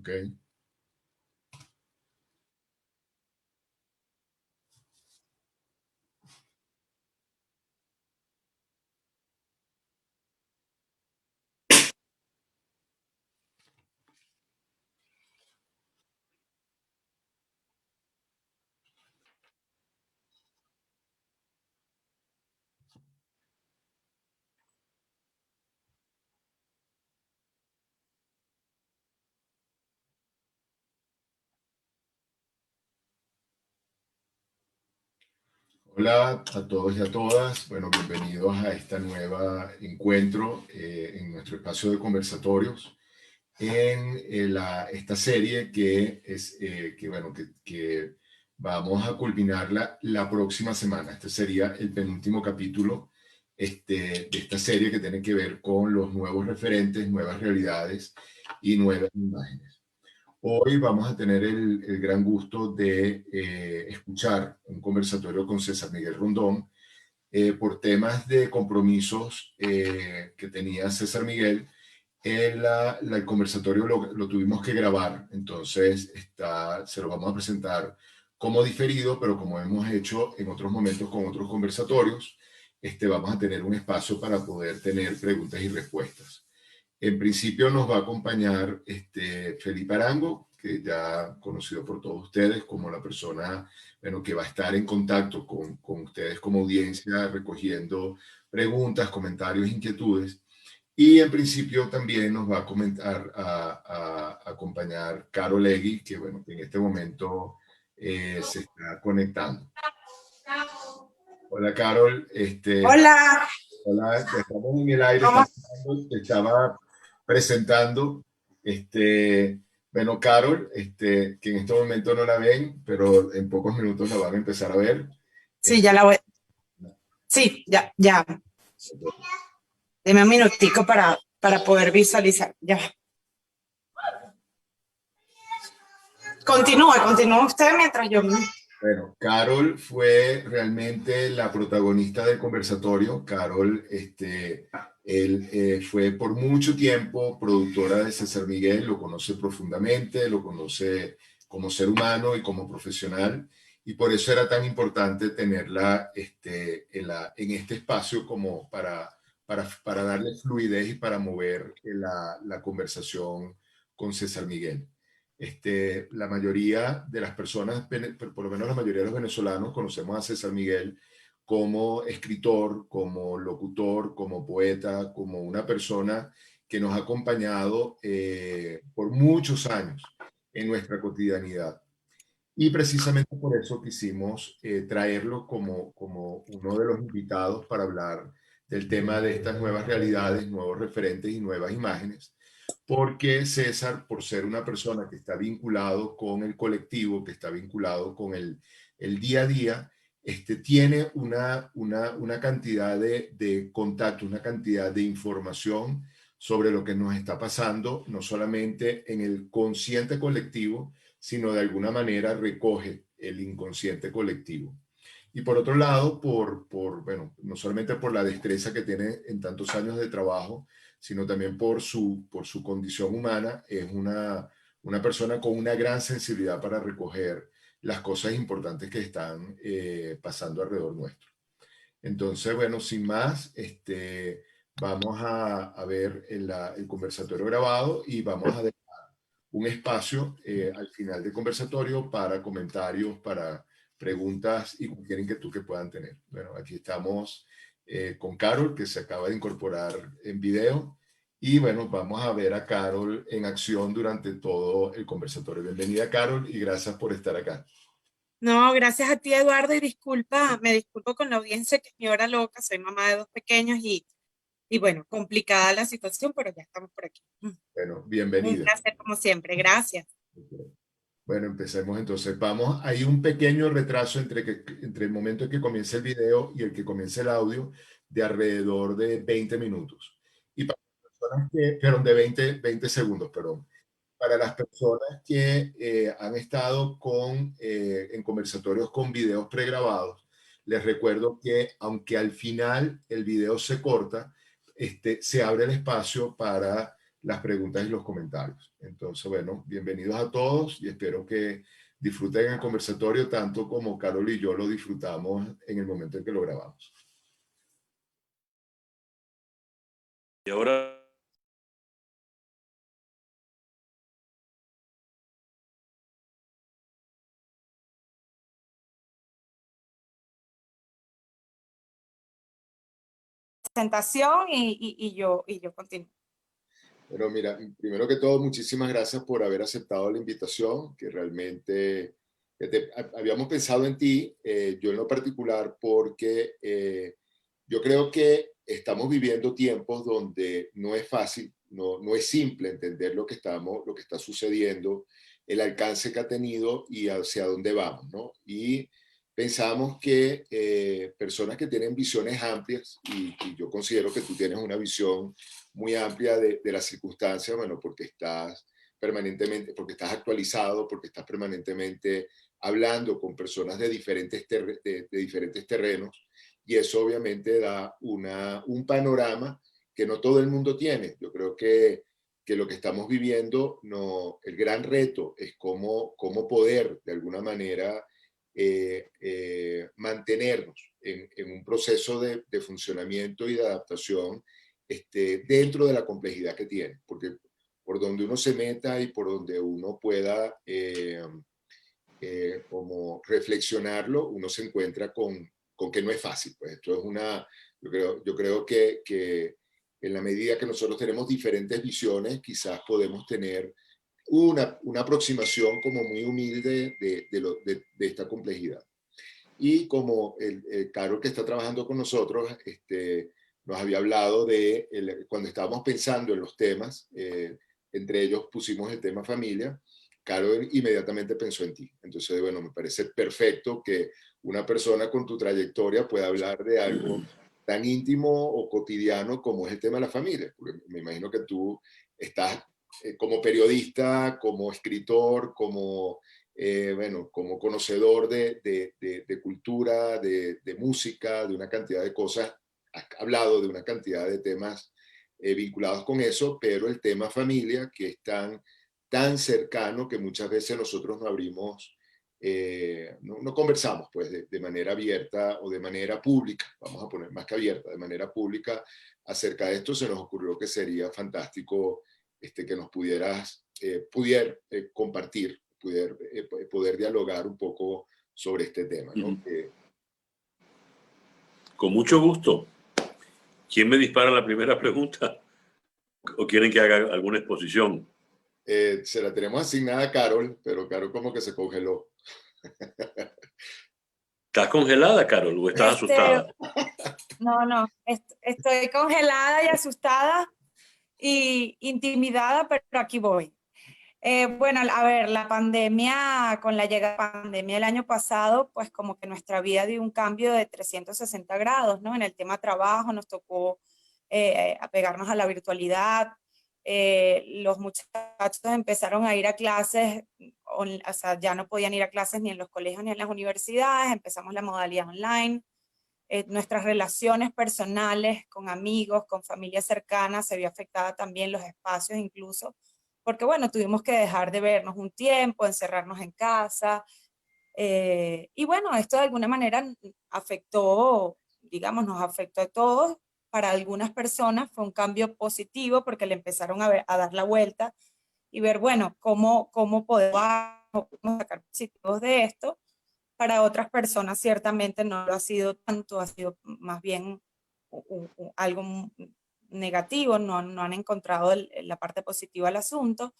Ok. Hola a todos y a todas. Bueno, bienvenidos a esta nueva encuentro en nuestro espacio de conversatorios en esta serie que es que vamos a culminarla la próxima semana. Este sería el penúltimo capítulo de esta serie que tiene que ver con los nuevos referentes, nuevas realidades y nuevas imágenes. Hoy vamos a tener el gran gusto de escuchar un conversatorio con César Miguel Rondón por temas de compromisos que tenía César Miguel. El conversatorio lo tuvimos que grabar, entonces se lo vamos a presentar como diferido, pero como hemos hecho en otros momentos con otros conversatorios, vamos a tener un espacio para poder tener preguntas y respuestas. En principio nos va a acompañar Felipe Arango, que ya conocido por todos ustedes como la persona que va a estar en contacto con ustedes como audiencia, recogiendo preguntas, comentarios, inquietudes. Y en principio también nos va a acompañar Carol Legui, que que en este momento se está conectando. Hola Carol, Hola. Hola, estamos en el aire, te estaba presentando, Carol, que en este momento no la ven, pero en pocos minutos la van a empezar a ver. Sí, ya la voy. Sí, ya. Deme un minutico para poder visualizar. Ya. Continúa usted mientras yo... Bueno, Carol fue realmente la protagonista del conversatorio. Carol, él fue por mucho tiempo productora de César Miguel, lo conoce profundamente, lo conoce como ser humano y como profesional, y por eso era tan importante tenerla en este espacio como para darle fluidez y para mover la conversación con César Miguel. La mayoría de las personas, por lo menos la mayoría de los venezolanos, conocemos a César Miguel como escritor, como locutor, como poeta, como una persona que nos ha acompañado por muchos años en nuestra cotidianidad. Y precisamente por eso quisimos traerlo como uno de los invitados para hablar del tema de estas nuevas realidades, nuevos referentes y nuevas imágenes, porque César, por ser una persona que está vinculado con el colectivo, que está vinculado con el día a día, tiene una cantidad de contacto, una cantidad de información sobre lo que nos está pasando, no solamente en el consciente colectivo, sino de alguna manera recoge el inconsciente colectivo. Y por otro lado, no solamente por la destreza que tiene en tantos años de trabajo, sino también por su condición humana, es una persona con una gran sensibilidad para recoger las cosas importantes que están pasando alrededor nuestro. Entonces, bueno, sin más, vamos a ver el conversatorio grabado y vamos a dejar un espacio al final del conversatorio para comentarios, para preguntas y cualquier inquietud que puedan tener. Bueno, aquí estamos con Carol, que se acaba de incorporar en video. Y bueno, vamos a ver a Carol en acción durante todo el conversatorio. Bienvenida, Carol, y gracias por estar acá. No, gracias a ti, Eduardo, y me disculpo con la audiencia, que es mi hora loca, soy mamá de 2 pequeños y bueno, complicada la situación, pero ya estamos por aquí. Bueno, Un bienvenida. placer como siempre, gracias. Bueno, empecemos entonces. Hay un pequeño retraso entre el momento en que comienza el video y el que comienza el audio de alrededor de 20 minutos. Y para las personas perdón, de 20 segundos, perdón. Para las personas que han estado en conversatorios con videos pregrabados, les recuerdo que aunque al final el video se corta, se abre el espacio para las preguntas y los comentarios. Entonces, bueno, bienvenidos a todos y espero que disfruten el conversatorio tanto como Carol y yo lo disfrutamos en el momento en que lo grabamos. Y ahora presentación y yo continúo. Bueno, mira, primero que todo, muchísimas gracias por haber aceptado la invitación, que realmente habíamos pensado en ti, yo en lo particular, porque yo creo que estamos viviendo tiempos donde no es fácil, no es simple entender lo que está sucediendo, el alcance que ha tenido y hacia dónde vamos, ¿no? Y pensamos que personas que tienen visiones amplias, y yo considero que tú tienes una visión muy amplia de las circunstancias, bueno, porque estás permanentemente, porque estás actualizado, porque estás permanentemente hablando con personas de diferentes terrenos, y eso obviamente da un panorama que no todo el mundo tiene. Yo creo que lo que estamos viviendo, el gran reto es cómo poder de alguna manera mantenernos en un proceso de funcionamiento y de adaptación dentro de la complejidad que tiene, porque por donde uno se meta y por donde uno pueda como reflexionarlo, uno se encuentra con que no es fácil. Pues esto es yo creo que en la medida que nosotros tenemos diferentes visiones, quizás podemos tener una aproximación como muy humilde de esta complejidad. Y como el Carol que está trabajando con nosotros, nos había hablado cuando estábamos pensando en los temas, entre ellos pusimos el tema familia, Carol inmediatamente pensó en ti. Entonces, bueno, me parece perfecto que una persona con tu trayectoria pueda hablar de algo tan íntimo o cotidiano como es el tema de la familia. Porque me imagino que tú estás como periodista, como escritor, bueno, como conocedor de cultura, de música, de una cantidad de cosas, has hablado de una cantidad de temas vinculados con eso, pero el tema familia, que es tan cercano que muchas veces nosotros no abrimos, no conversamos pues de manera abierta o de manera pública, vamos a poner más que abierta, de manera pública acerca de esto. Se nos ocurrió que sería fantástico que nos pudieras compartir, poder dialogar un poco sobre este tema, ¿no? con mucho gusto. ¿Quién me dispara la primera pregunta? ¿O quieren que haga alguna exposición? Se la tenemos asignada a Carol, pero Carol como que se congeló. ¿Estás congelada, Carol, o estás asustada? No, estoy congelada y asustada y intimidada, pero aquí voy. Bueno, a ver, la pandemia, con la llegada de la pandemia el año pasado, pues como que nuestra vida dio un cambio de 360 grados, ¿no? En el tema trabajo nos tocó apegarnos a la virtualidad. Los muchachos empezaron a ir a clases, o sea, ya no podían ir a clases ni en los colegios ni en las universidades, empezamos la modalidad online. Nuestras relaciones personales con amigos, con familia cercana, se vio afectada también, los espacios incluso, porque bueno, tuvimos que dejar de vernos un tiempo, encerrarnos en casa, y bueno, esto de alguna manera afectó, digamos, nos afectó a todos. Para algunas personas fue un cambio positivo porque le empezaron a dar la vuelta y ver, bueno, cómo podemos sacar positivos de esto. Para otras personas ciertamente no lo ha sido tanto, ha sido más bien algo negativo, no han encontrado la parte positiva del asunto.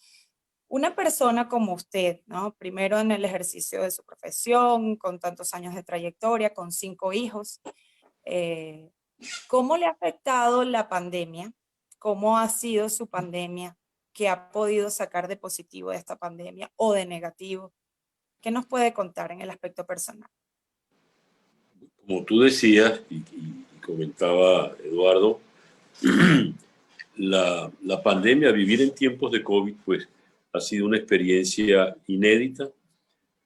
Una persona como usted, ¿no? Primero en el ejercicio de su profesión, con tantos años de trayectoria, con 5 hijos, ¿cómo le ha afectado la pandemia? ¿Cómo ha sido su pandemia? ¿Qué ha podido sacar de positivo de esta pandemia o de negativo? ¿Qué nos puede contar en el aspecto personal? Como tú decías y comentaba Eduardo, la pandemia, vivir en tiempos de COVID, pues ha sido una experiencia inédita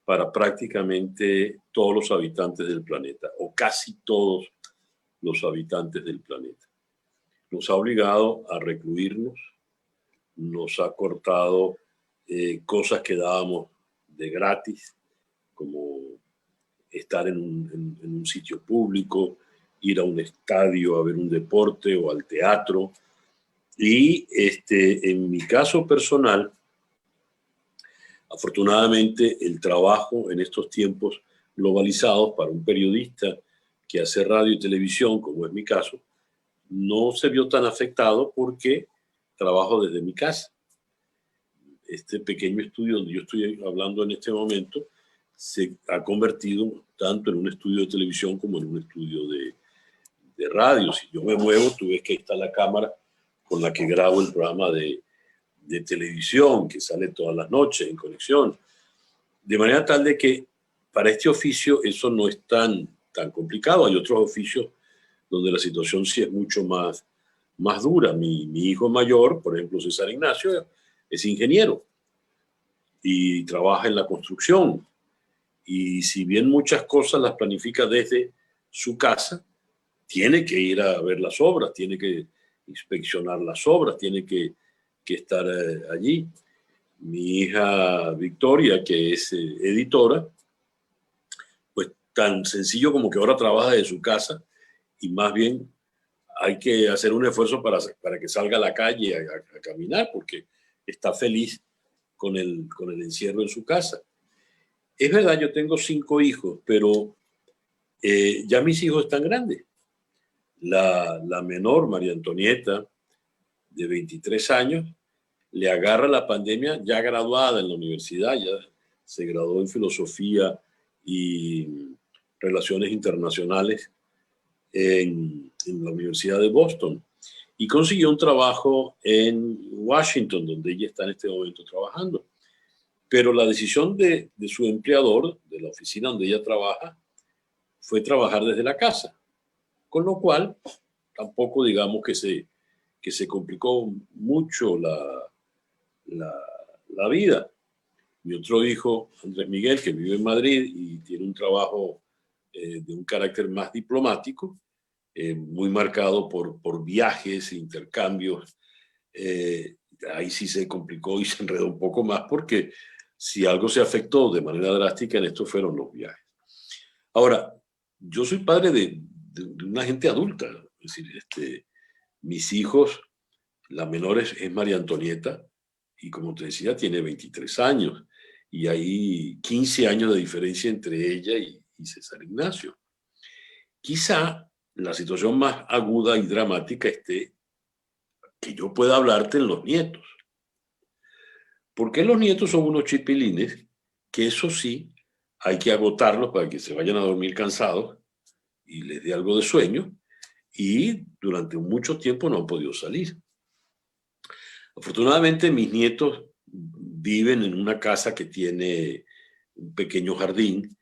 para prácticamente todos los habitantes del planeta, o casi todos los habitantes del planeta. Nos ha obligado a recluirnos, nos ha cortado cosas que dábamos de gratis, como estar en un sitio público, ir a un estadio a ver un deporte o al teatro. Y en mi caso personal, afortunadamente el trabajo en estos tiempos globalizados para un periodista que hace radio y televisión, como es mi caso, no se vio tan afectado porque trabajo desde mi casa. Este pequeño estudio donde yo estoy hablando en este momento se ha convertido tanto en un estudio de televisión como en un estudio de radio. Si yo me muevo, tú ves que ahí está la cámara con la que grabo el programa de televisión que sale todas las noches en conexión. De manera tal de que para este oficio eso no es tan complicado. Hay otros oficios donde la situación sí es mucho más dura. Mi hijo mayor, por ejemplo, César Ignacio, es ingeniero y trabaja en la construcción. Y si bien muchas cosas las planifica desde su casa, tiene que ir a ver las obras, tiene que inspeccionar las obras, tiene que estar allí. Mi hija Victoria, que es editora, pues tan sencillo como que ahora trabaja de su casa y más bien hay que hacer un esfuerzo para que salga a la calle a caminar porque está feliz con el encierro en su casa. Es verdad, yo tengo 5 hijos, pero ya mis hijos están grandes. La menor, María Antonieta, de 23 años, le agarra la pandemia ya graduada en la universidad, ya se graduó en filosofía y relaciones internacionales en la Universidad de Boston y consiguió un trabajo en Washington, donde ella está en este momento trabajando. Pero la decisión de su empleador, de la oficina donde ella trabaja, fue trabajar desde la casa, con lo cual tampoco digamos que se complicó mucho la vida. Mi otro hijo, Andrés Miguel, que vive en Madrid y tiene un trabajo de un carácter más diplomático, muy marcado por viajes, intercambios. Ahí sí se complicó y se enredó un poco más porque si algo se afectó de manera drástica en esto fueron los viajes. Ahora, yo soy padre de una gente adulta, es decir, mis hijos, la menor es María Antonieta y como te decía tiene 23 años y hay 15 años de diferencia entre ella y César Ignacio. Quizá la situación más aguda y dramática esté que yo pueda hablarte en los nietos. Porque los nietos son unos chipilines que eso sí hay que agotarlos para que se vayan a dormir cansados y les dé algo de sueño y durante mucho tiempo no han podido salir. Afortunadamente mis nietos viven en una casa que tiene un pequeño jardín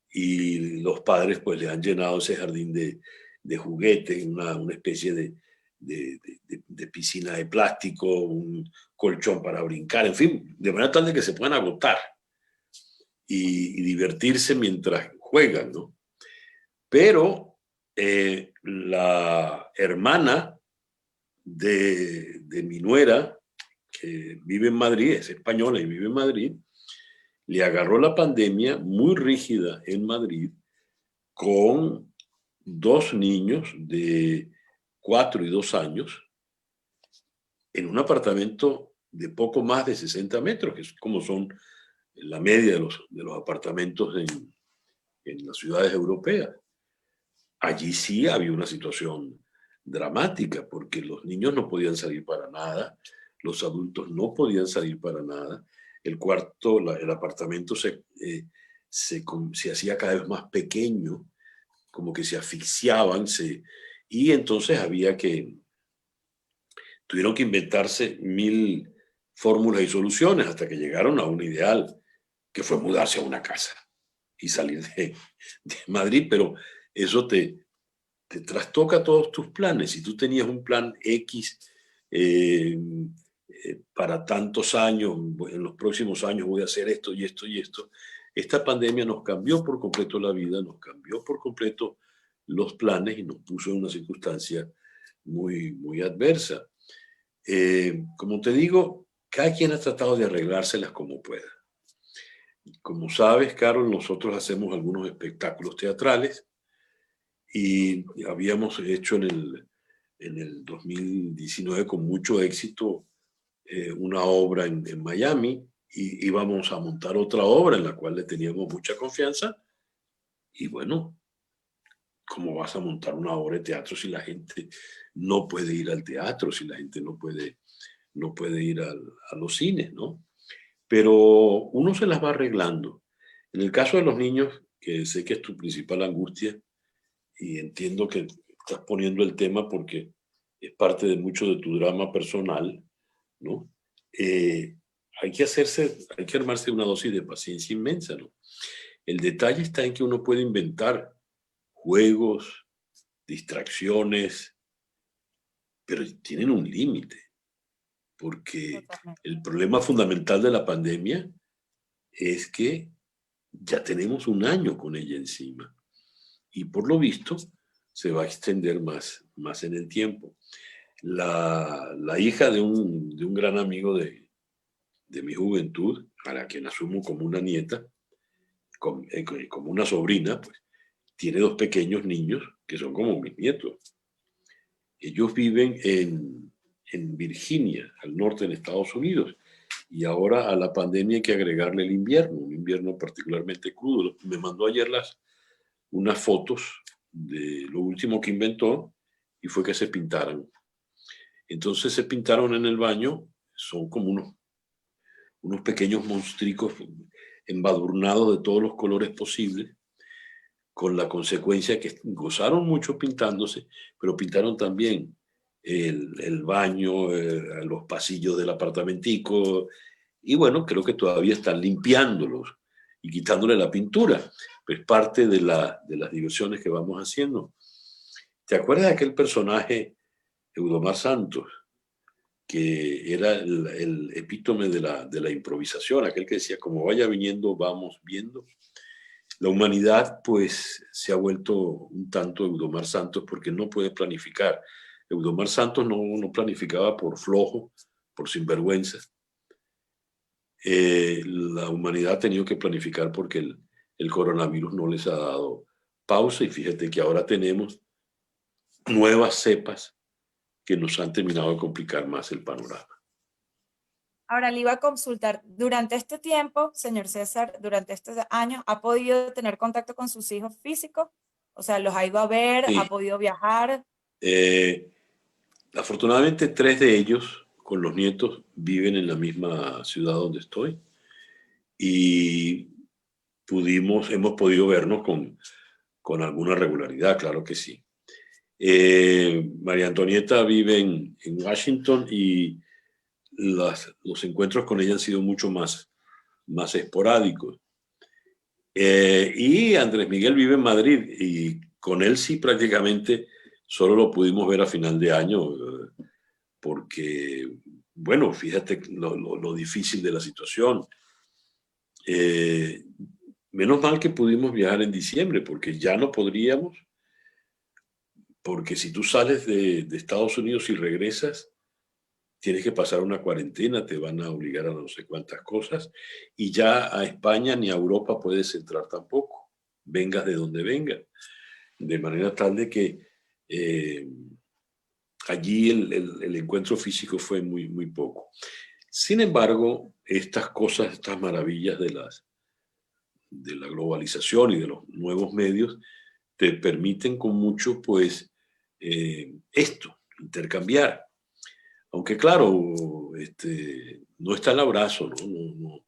y los padres pues les han llenado ese jardín de juguetes, una especie de piscina de plástico, un colchón para brincar, en fin, de manera tal de que se puedan agotar y divertirse mientras juegan, ¿no? Pero la hermana de mi nuera, que vive en Madrid, es española y vive en Madrid, le agarró la pandemia muy rígida en Madrid con 2 niños de 4 y 2 años en un apartamento de poco más de 60 metros, que es como son la media de los apartamentos en las ciudades europeas. Allí sí había una situación dramática porque los niños no podían salir para nada, los adultos no podían salir para nada, el cuarto, el apartamento se hacía cada vez más pequeño, como que se asfixiaban, y entonces tuvieron que inventarse 1000 fórmulas y soluciones hasta que llegaron a un ideal, que fue mudarse a una casa y salir de Madrid, pero eso te trastoca todos tus planes. Si tú tenías un plan X para tantos años, en los próximos años voy a hacer esto y esto y esto, esta pandemia nos cambió por completo la vida, nos cambió por completo los planes y nos puso en una circunstancia muy, muy adversa. Como te digo, cada quien ha tratado de arreglárselas como pueda. Como sabes, Carol, nosotros hacemos algunos espectáculos teatrales y habíamos hecho en el 2019 con mucho éxito una obra en Miami y íbamos a montar otra obra en la cual le teníamos mucha confianza. Y bueno, ¿cómo vas a montar una obra de teatro si la gente no puede ir al teatro, si la gente no puede ir a los cines, ¿no? Pero uno se las va arreglando. En el caso de los niños, que sé que es tu principal angustia, y entiendo que estás poniendo el tema porque es parte de mucho de tu drama personal, ¿no? Eh, hay que armarse una dosis de paciencia inmensa, ¿no? El detalle está en que uno puede inventar juegos, distracciones, pero tienen un límite, porque Totalmente. el problema fundamental de la pandemia es que ya tenemos un año con ella encima y por lo visto se va a extender más en el tiempo. La hija de un gran amigo de mi juventud, a la quien asumo como una nieta, como una sobrina, pues tiene dos pequeños niños que son como mis nietos. Ellos viven en Virginia, al norte de Estados Unidos, y ahora a la pandemia hay que agregarle el invierno, un invierno particularmente crudo. Me mandó ayer unas fotos de lo último que inventó y fue que se pintaran. Entonces se pintaron en el baño, son como unos pequeños monstruos embadurnados de todos los colores posibles, con la consecuencia que gozaron mucho pintándose, pero pintaron también el baño, los pasillos del apartamentico, y bueno, creo que todavía están limpiándolos y quitándole la pintura, pues parte de las diversiones que vamos haciendo. ¿Te acuerdas de aquel personaje, Eudomar Santos, que era el epítome de la improvisación, aquel que decía, como vaya viniendo, vamos viendo? La humanidad, pues, se ha vuelto un tanto Eudomar Santos porque no puede planificar. Eudomar Santos no planificaba por flojo, por sinvergüenza. La humanidad ha tenido que planificar porque el coronavirus no les ha dado pausa y fíjate que ahora tenemos nuevas cepas que nos han terminado de complicar más el panorama. Ahora le iba a consultar, durante este tiempo, señor César, durante estos años, ¿ha podido tener contacto con sus hijos físicos? O sea, ¿los ha ido a ver? Sí. ¿Ha podido viajar? Afortunadamente, 3 de ellos, con los nietos, viven en la misma ciudad donde estoy y hemos podido vernos con alguna regularidad, claro que sí. María Antonieta vive en Washington y los encuentros con ella han sido mucho más esporádicos. Y Andrés Miguel vive en Madrid y con él sí prácticamente solo lo pudimos ver a final de año porque, bueno, fíjate lo difícil de la situación. Menos mal que pudimos viajar en diciembre porque ya no podríamos, porque si tú sales de Estados Unidos y regresas, tienes que pasar una cuarentena, te van a obligar a no sé cuántas cosas, y ya a España ni a Europa puedes entrar tampoco, vengas de donde vengas. De manera tal de que allí el encuentro físico fue muy poco. Sin embargo, estas cosas, estas maravillas de la globalización y de los nuevos medios, te permiten con mucho, pues, intercambiar. Aunque claro, no está el abrazo, No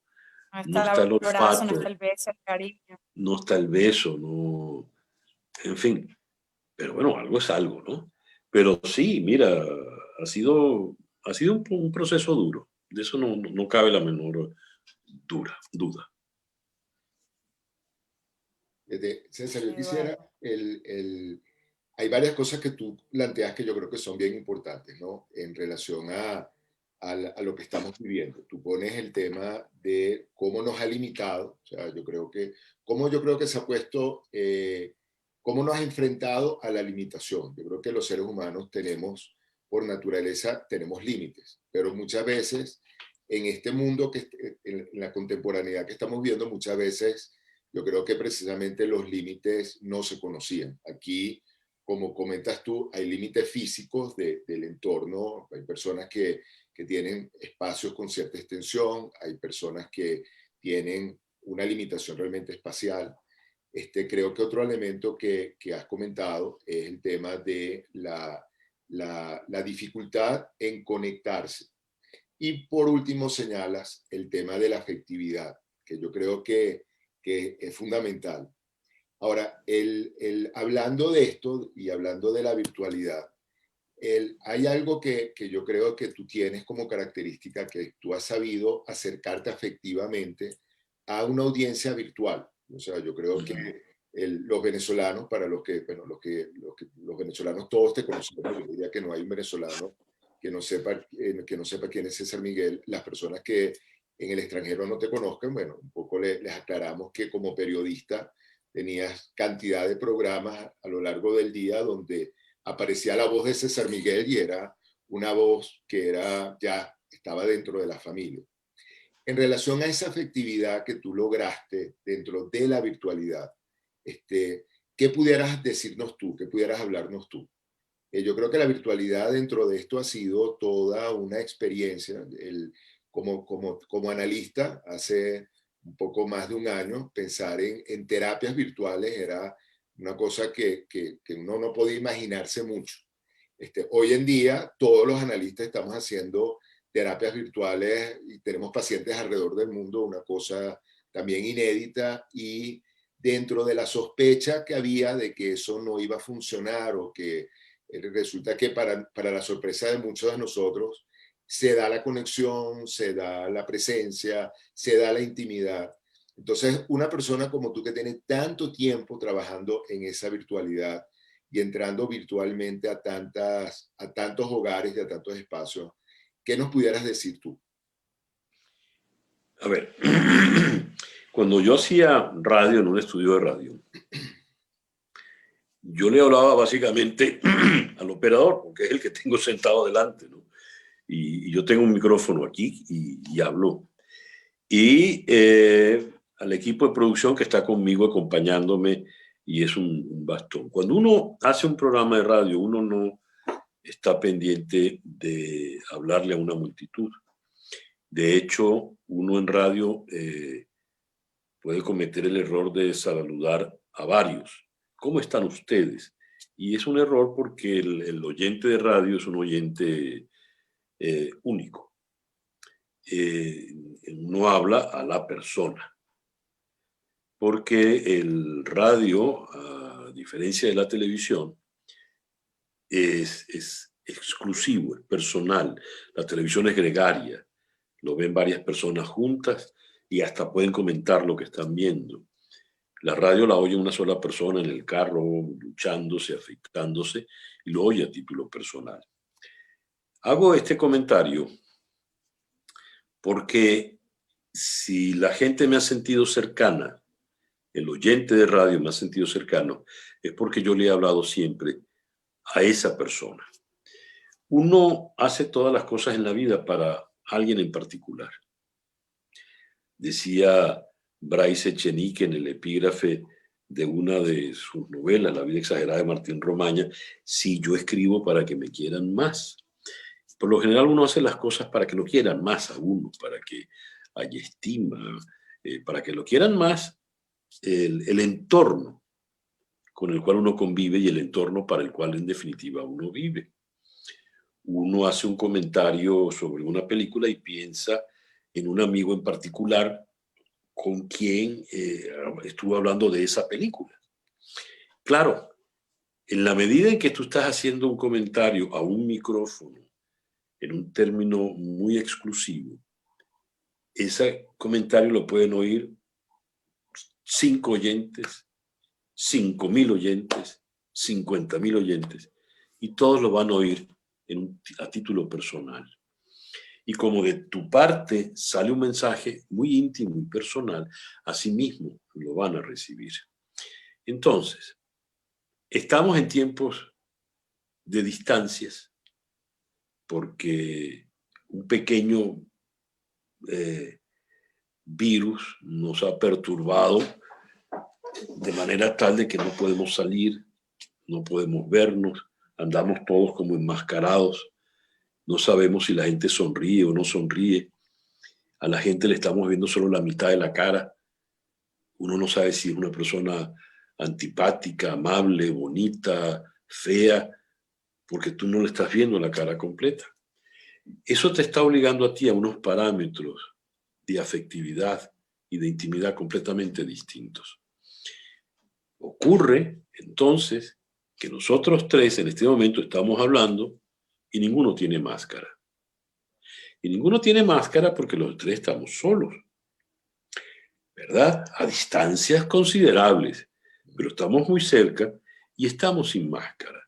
no está está el el abrazo, no olfato, está el beso, el cariño. no está el beso, no, en fin. Pero bueno, algo es algo, ¿no? Pero sí, mira, ha sido un proceso duro. De eso no cabe la menor duda. César, yo Qué quisiera, bueno. hay varias cosas que tú planteas que yo creo que son bien importantes, ¿no? En relación a lo que estamos viviendo. Tú pones el tema de cómo nos ha limitado, o sea, cómo yo creo que se ha puesto, cómo nos ha enfrentado a la limitación. Yo creo que los seres humanos por naturaleza, tenemos límites, pero muchas veces en este mundo, en la contemporaneidad que estamos viendo, muchas veces yo creo que precisamente los límites no se conocían. Aquí, como comentas tú, hay límites físicos del entorno, hay personas que tienen espacios con cierta extensión, hay personas que tienen una limitación realmente espacial. Creo que otro elemento que has comentado es el tema de la dificultad en conectarse. Y por último señalas el tema de la afectividad, que yo creo que es fundamental. Ahora, hablando de esto y hablando de la virtualidad, hay algo que yo creo que tú tienes como característica, que tú has sabido acercarte afectivamente a una audiencia virtual. O sea, yo creo que los venezolanos, para los venezolanos todos te conocemos, yo diría que no hay un venezolano que no sepa quién es César Miguel. Las personas que en el extranjero no te conozcan, bueno, un poco les aclaramos que como periodista tenías cantidad de programas a lo largo del día donde aparecía la voz de César Miguel y era una voz que ya estaba dentro de la familia. En relación a esa afectividad que tú lograste dentro de la virtualidad, ¿qué pudieras decirnos tú? ¿Qué pudieras hablarnos tú? Yo creo que la virtualidad dentro de esto ha sido toda una experiencia. Como analista, hace un poco más de un año, pensar en terapias virtuales era una cosa que uno no podía imaginarse mucho. Hoy en día, todos los analistas estamos haciendo terapias virtuales y tenemos pacientes alrededor del mundo, una cosa también inédita, y dentro de la sospecha que había de que eso no iba a funcionar o que resulta que para la sorpresa de muchos de nosotros se da la conexión, se da la presencia, se da la intimidad. Entonces, una persona como tú que tiene tanto tiempo trabajando en esa virtualidad y entrando virtualmente a tantos hogares y a tantos espacios, ¿qué nos pudieras decir tú? A ver, cuando yo hacía radio en un estudio de radio, yo le hablaba básicamente al operador, porque es el que tengo sentado delante, ¿no? Y yo tengo un micrófono aquí y hablo. Y al equipo de producción que está conmigo acompañándome y es un bastón. Cuando uno hace un programa de radio, uno no está pendiente de hablarle a una multitud. De hecho, uno en radio puede cometer el error de saludar a varios. ¿Cómo están ustedes? Y es un error porque el oyente de radio es un oyente único. Uno habla a la persona. Porque el radio, a diferencia de la televisión, es exclusivo, es personal. La televisión es gregaria. Lo ven varias personas juntas y hasta pueden comentar lo que están viendo. La radio la oye una sola persona en el carro, duchándose, afeitándose, y lo oye a título personal. Hago este comentario porque si la gente me ha sentido cercana, el oyente de radio me ha sentido cercano, es porque yo le he hablado siempre a esa persona. Uno hace todas las cosas en la vida para alguien en particular. Decía Bryce Echenique en el epígrafe de una de sus novelas, La vida exagerada de Martín Romaña, si yo escribo para que me quieran más. Por lo general uno hace las cosas para que lo quieran más a uno, para que haya estima, para que lo quieran más el entorno con el cual uno convive y el entorno para el cual en definitiva uno vive. Uno hace un comentario sobre una película y piensa en un amigo en particular con quien estuvo hablando de esa película. Claro, en la medida en que tú estás haciendo un comentario a un micrófono en un término muy exclusivo, ese comentario lo pueden oír 5 oyentes, 5.000 oyentes, 50.000 oyentes, y todos lo van a oír a título personal. Y como de tu parte sale un mensaje muy íntimo y personal, asimismo lo van a recibir. Entonces, estamos en tiempos de distancias porque un pequeño virus nos ha perturbado de manera tal de que no podemos salir, no podemos vernos, andamos todos como enmascarados, no sabemos si la gente sonríe o no sonríe, a la gente le estamos viendo solo la mitad de la cara, uno no sabe si es una persona antipática, amable, bonita, fea, porque tú no le estás viendo la cara completa. Eso te está obligando a ti a unos parámetros de afectividad y de intimidad completamente distintos. Ocurre, entonces, que nosotros tres en este momento estamos hablando y ninguno tiene máscara. Y ninguno tiene máscara porque los tres estamos solos, ¿verdad? A distancias considerables, pero estamos muy cerca y estamos sin máscara.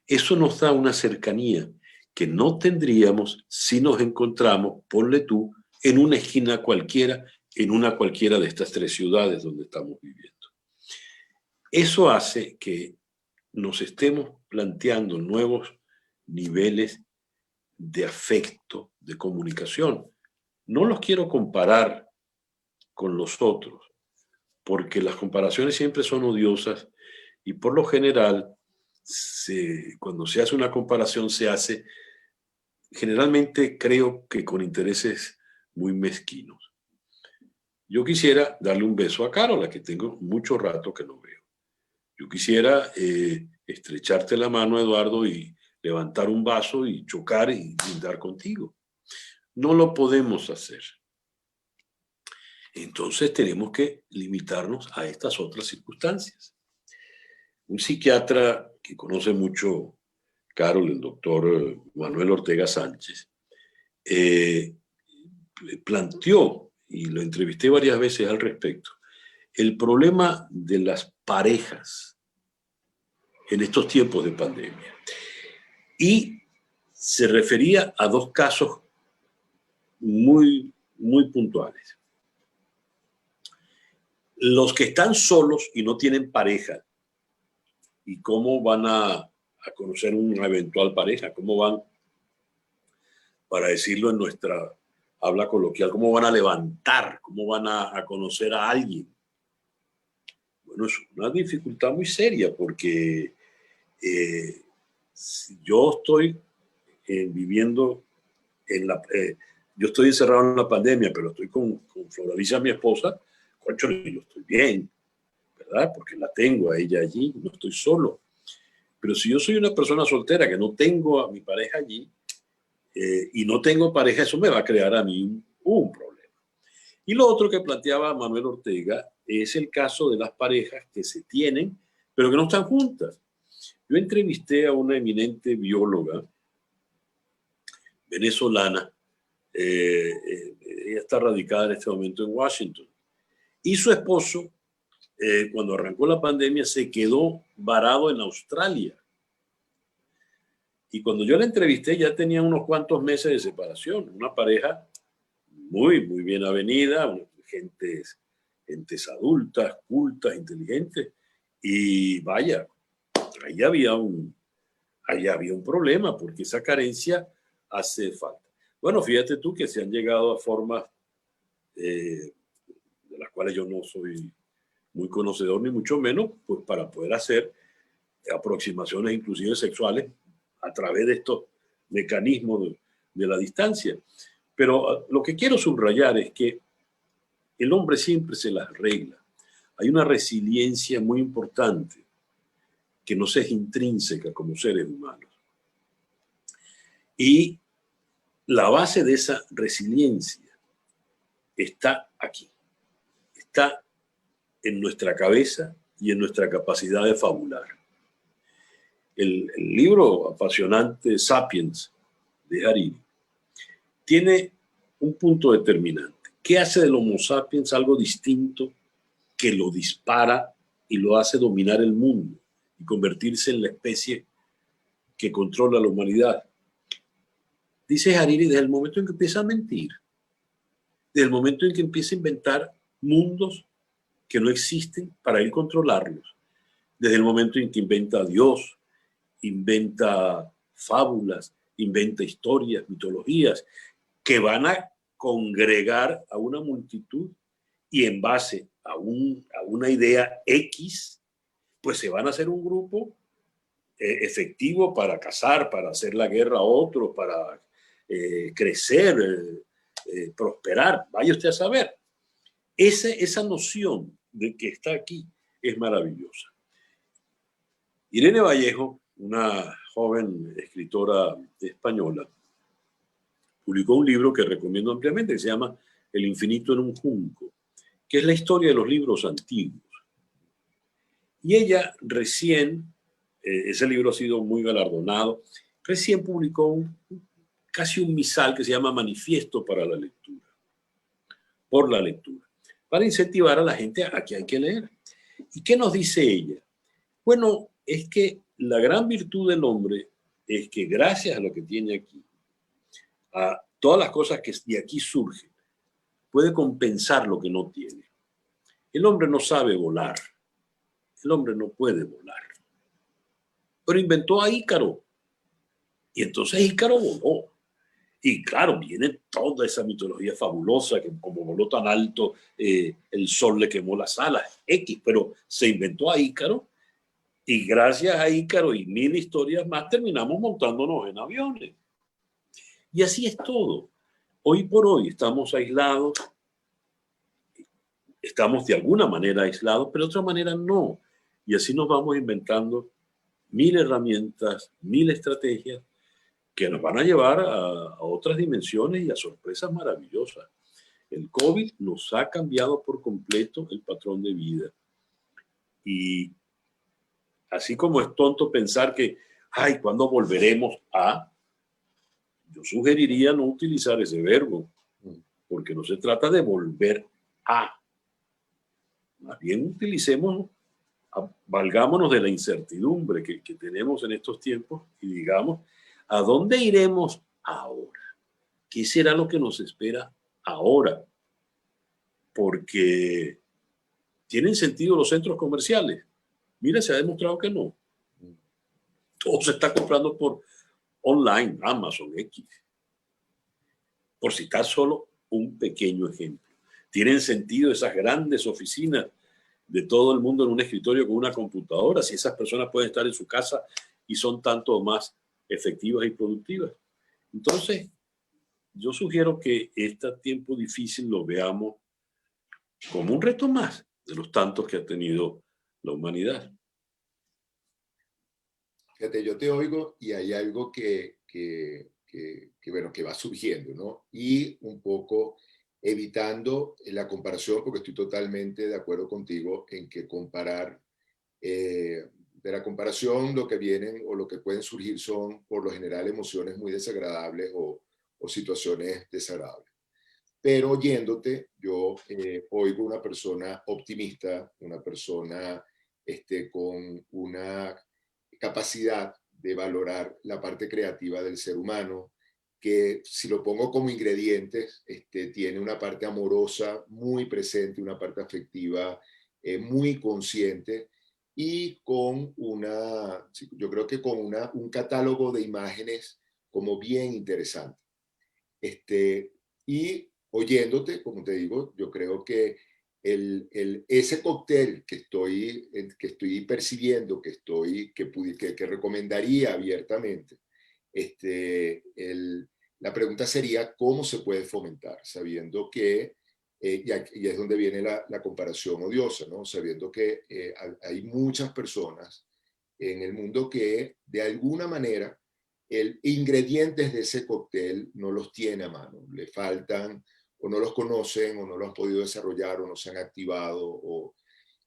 Eso nos da una cercanía que no tendríamos si nos encontramos, ponle tú, en una esquina cualquiera, en una cualquiera de estas tres ciudades donde estamos viviendo. Eso hace que nos estemos planteando nuevos niveles de afecto, de comunicación. No los quiero comparar con los otros, porque las comparaciones siempre son odiosas y por lo general, cuando se hace una comparación, se hace generalmente, creo que con intereses muy mezquinos. Yo quisiera darle un beso a Carol, a que tengo mucho rato que no veo. Yo quisiera estrecharte la mano, Eduardo, y levantar un vaso y chocar y brindar contigo. No lo podemos hacer. Entonces tenemos que limitarnos a estas otras circunstancias. Un psiquiatra que conoce mucho Carol, el doctor Manuel Ortega Sánchez, planteó, y lo entrevisté varias veces al respecto, el problema de las parejas en estos tiempos de pandemia. Y se refería a dos casos muy, muy puntuales. Los que están solos y no tienen pareja, ¿y cómo van a conocer una eventual pareja? ¿Cómo van, para decirlo en nuestra habla coloquial, cómo van a levantar? ¿Cómo van a conocer a alguien? Bueno, es una dificultad muy seria porque yo estoy viviendo yo estoy encerrado en la pandemia, pero estoy con Floravisa, mi esposa. Concho, yo estoy bien, ¿verdad? Porque la tengo a ella allí, no estoy solo. Pero si yo soy una persona soltera que no tengo a mi pareja allí y no tengo pareja, eso me va a crear a mí un problema. Y lo otro que planteaba Manuel Ortega es el caso de las parejas que se tienen, pero que no están juntas. Yo entrevisté a una eminente bióloga venezolana, ella está radicada en este momento en Washington, y su esposo, cuando arrancó la pandemia, se quedó varado en Australia. Y cuando yo la entrevisté ya tenía unos cuantos meses de separación, una pareja muy, muy bien avenida, gentes adultas, cultas, inteligentes, y vaya, ahí había un problema, porque esa carencia hace falta. Bueno, fíjate tú que se han llegado a formas de las cuales yo no soy muy conocedor, ni mucho menos, pues para poder hacer aproximaciones inclusive sexuales a través de estos mecanismos de la distancia. Pero lo que quiero subrayar es que el hombre siempre se las arregla. Hay una resiliencia muy importante que nos es intrínseca como seres humanos. Y la base de esa resiliencia está aquí. Está en nuestra cabeza y en nuestra capacidad de fabular. El libro apasionante Sapiens de Hariri tiene un punto determinante. ¿Qué hace del Homo sapiens algo distinto que lo dispara y lo hace dominar el mundo y convertirse en la especie que controla la humanidad? Dice Hariri, desde el momento en que empieza a mentir, desde el momento en que empieza a inventar mundos que no existen para él controlarlos, desde el momento en que inventa a Dios, inventa fábulas, inventa historias, mitologías, que van a congregar a una multitud y en base a una idea X, pues se van a hacer un grupo efectivo para cazar, para hacer la guerra a otros, para crecer, prosperar. Vaya usted a saber. Esa noción de que está aquí es maravillosa. Irene Vallejo, una joven escritora española, publicó un libro que recomiendo ampliamente, que se llama El infinito en un junco, que es la historia de los libros antiguos. Y ella recién, ese libro ha sido muy galardonado, recién publicó casi un misal que se llama Manifiesto para la lectura, por la lectura, para incentivar a la gente a que hay que leer. ¿Y qué nos dice ella? Bueno, es que la gran virtud del hombre es que gracias a lo que tiene aquí, a todas las cosas que de aquí surgen, puede compensar lo que no tiene. El hombre no sabe volar. El hombre no puede volar. Pero inventó a Ícaro. Y entonces Ícaro voló. Y claro, viene toda esa mitología fabulosa, que como voló tan alto, el sol le quemó las alas, X, pero se inventó a Ícaro. Y gracias a Ícaro y mil historias más, terminamos montándonos en aviones. Y así es todo. Hoy por hoy estamos aislados, estamos de alguna manera aislados, pero de otra manera no. Y así nos vamos inventando mil herramientas, mil estrategias que nos van a llevar a otras dimensiones y a sorpresas maravillosas. El COVID nos ha cambiado por completo el patrón de vida. Y así como es tonto pensar que, ay, ¿cuándo volveremos a? Yo sugeriría no utilizar ese verbo, porque no se trata de volver a. Más bien utilicemos, valgámonos de la incertidumbre que tenemos en estos tiempos y digamos, ¿a dónde iremos ahora? ¿Qué será lo que nos espera ahora? Porque ¿tienen sentido los centros comerciales? Mira, se ha demostrado que no. Todo se está comprando por online, Amazon, X. Por citar solo un pequeño ejemplo. ¿Tienen sentido esas grandes oficinas de todo el mundo en un escritorio con una computadora? Si esas personas pueden estar en su casa y son tanto más efectivas y productivas. Entonces, yo sugiero que este tiempo difícil lo veamos como un reto más de los tantos que ha tenido la humanidad. Fíjate, yo te oigo y hay algo que va surgiendo, ¿no? Y un poco evitando la comparación, porque estoy totalmente de acuerdo contigo en que comparar, de la comparación lo que vienen o lo que pueden surgir son por lo general emociones muy desagradables o situaciones desagradables. Pero oyéndote, yo oigo una persona optimista, una persona con una capacidad de valorar la parte creativa del ser humano, que si lo pongo como ingredientes, tiene una parte amorosa muy presente, una parte afectiva muy consciente y con yo creo que con un catálogo de imágenes como bien interesante. Y oyéndote, como te digo, yo creo que ese cóctel que estoy percibiendo, que recomendaría abiertamente, la pregunta sería cómo se puede fomentar, sabiendo que, y es donde viene la comparación odiosa, ¿no? Sabiendo que hay muchas personas en el mundo que de alguna manera ingredientes de ese cóctel no los tiene a mano, le faltan o no los conocen o no los han podido desarrollar o no se han activado.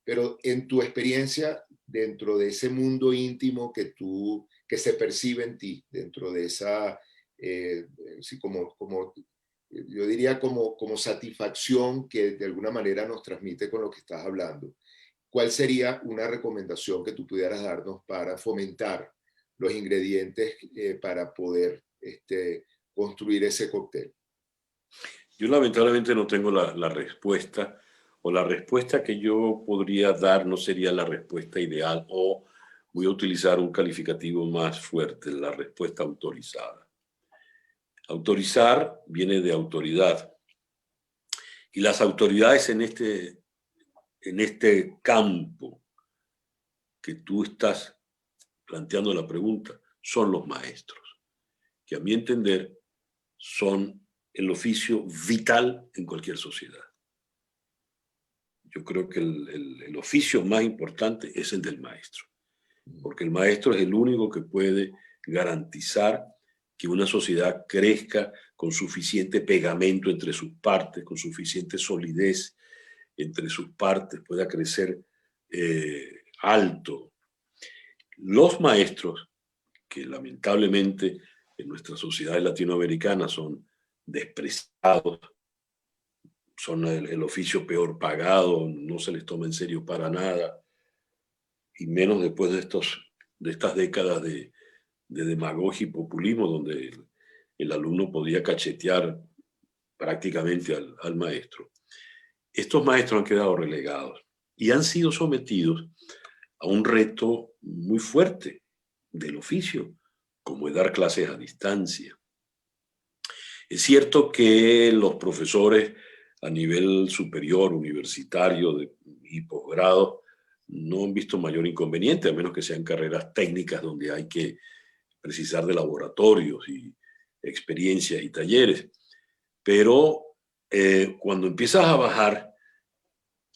Pero en tu experiencia, dentro de ese mundo íntimo que se percibe en ti, dentro de esa, sí, yo diría como satisfacción que de alguna manera nos transmite con lo que estás hablando, ¿cuál sería una recomendación que tú pudieras darnos para fomentar los ingredientes para poder construir ese cóctel? Yo lamentablemente no tengo la respuesta, o la respuesta que yo podría dar no sería la respuesta ideal, o voy a utilizar un calificativo más fuerte, la respuesta autorizada. Autorizar viene de autoridad, Y las autoridades en este campo que tú estás planteando la pregunta son los maestros, que a mi entender son el oficio vital en cualquier sociedad. Yo creo que el oficio más importante es el del maestro, porque el maestro es el único que puede garantizar que una sociedad crezca con suficiente pegamento entre sus partes, con suficiente solidez entre sus partes, pueda crecer alto. Los maestros, que lamentablemente en nuestras sociedades latinoamericanas son despreciados, son el oficio peor pagado, no se les toma en serio para nada, y menos después de estas décadas de demagogia y populismo, donde el alumno podía cachetear prácticamente al maestro. Estos maestros han quedado relegados y han sido sometidos a un reto muy fuerte del oficio, como es dar clases a distancia. Es cierto que los profesores a nivel superior, universitario y posgrado no han visto mayor inconveniente, a menos que sean carreras técnicas donde hay que precisar de laboratorios y experiencias y talleres. Pero cuando empiezas a bajar,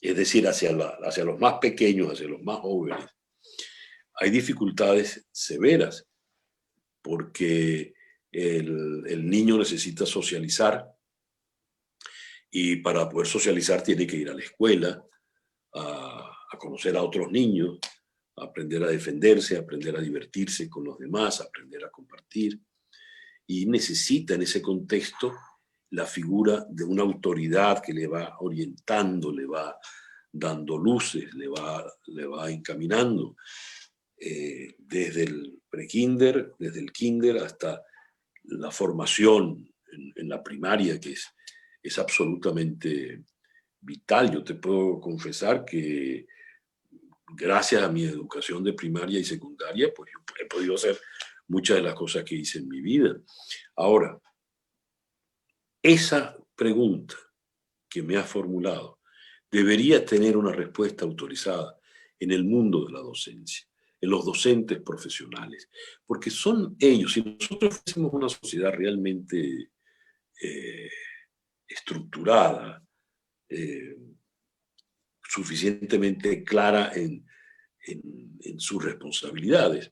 es decir, hacia los más pequeños, hacia los más jóvenes, hay dificultades severas porque el niño necesita socializar y para poder socializar tiene que ir a la escuela, a conocer a otros niños, a aprender a defenderse, a aprender a divertirse con los demás, a aprender a compartir. Y necesita en ese contexto la figura de una autoridad que le va orientando, le va dando luces, le va encaminando. Desde el prekinder, desde el kinder hasta la formación en la primaria, que es absolutamente vital. Yo te puedo confesar que gracias a mi educación de primaria y secundaria, pues yo he podido hacer muchas de las cosas que hice en mi vida. Ahora, esa pregunta que me has formulado debería tener una respuesta autorizada en el mundo de la docencia, en los docentes profesionales, porque son ellos, si nosotros fuésemos una sociedad realmente estructurada, suficientemente clara en sus responsabilidades,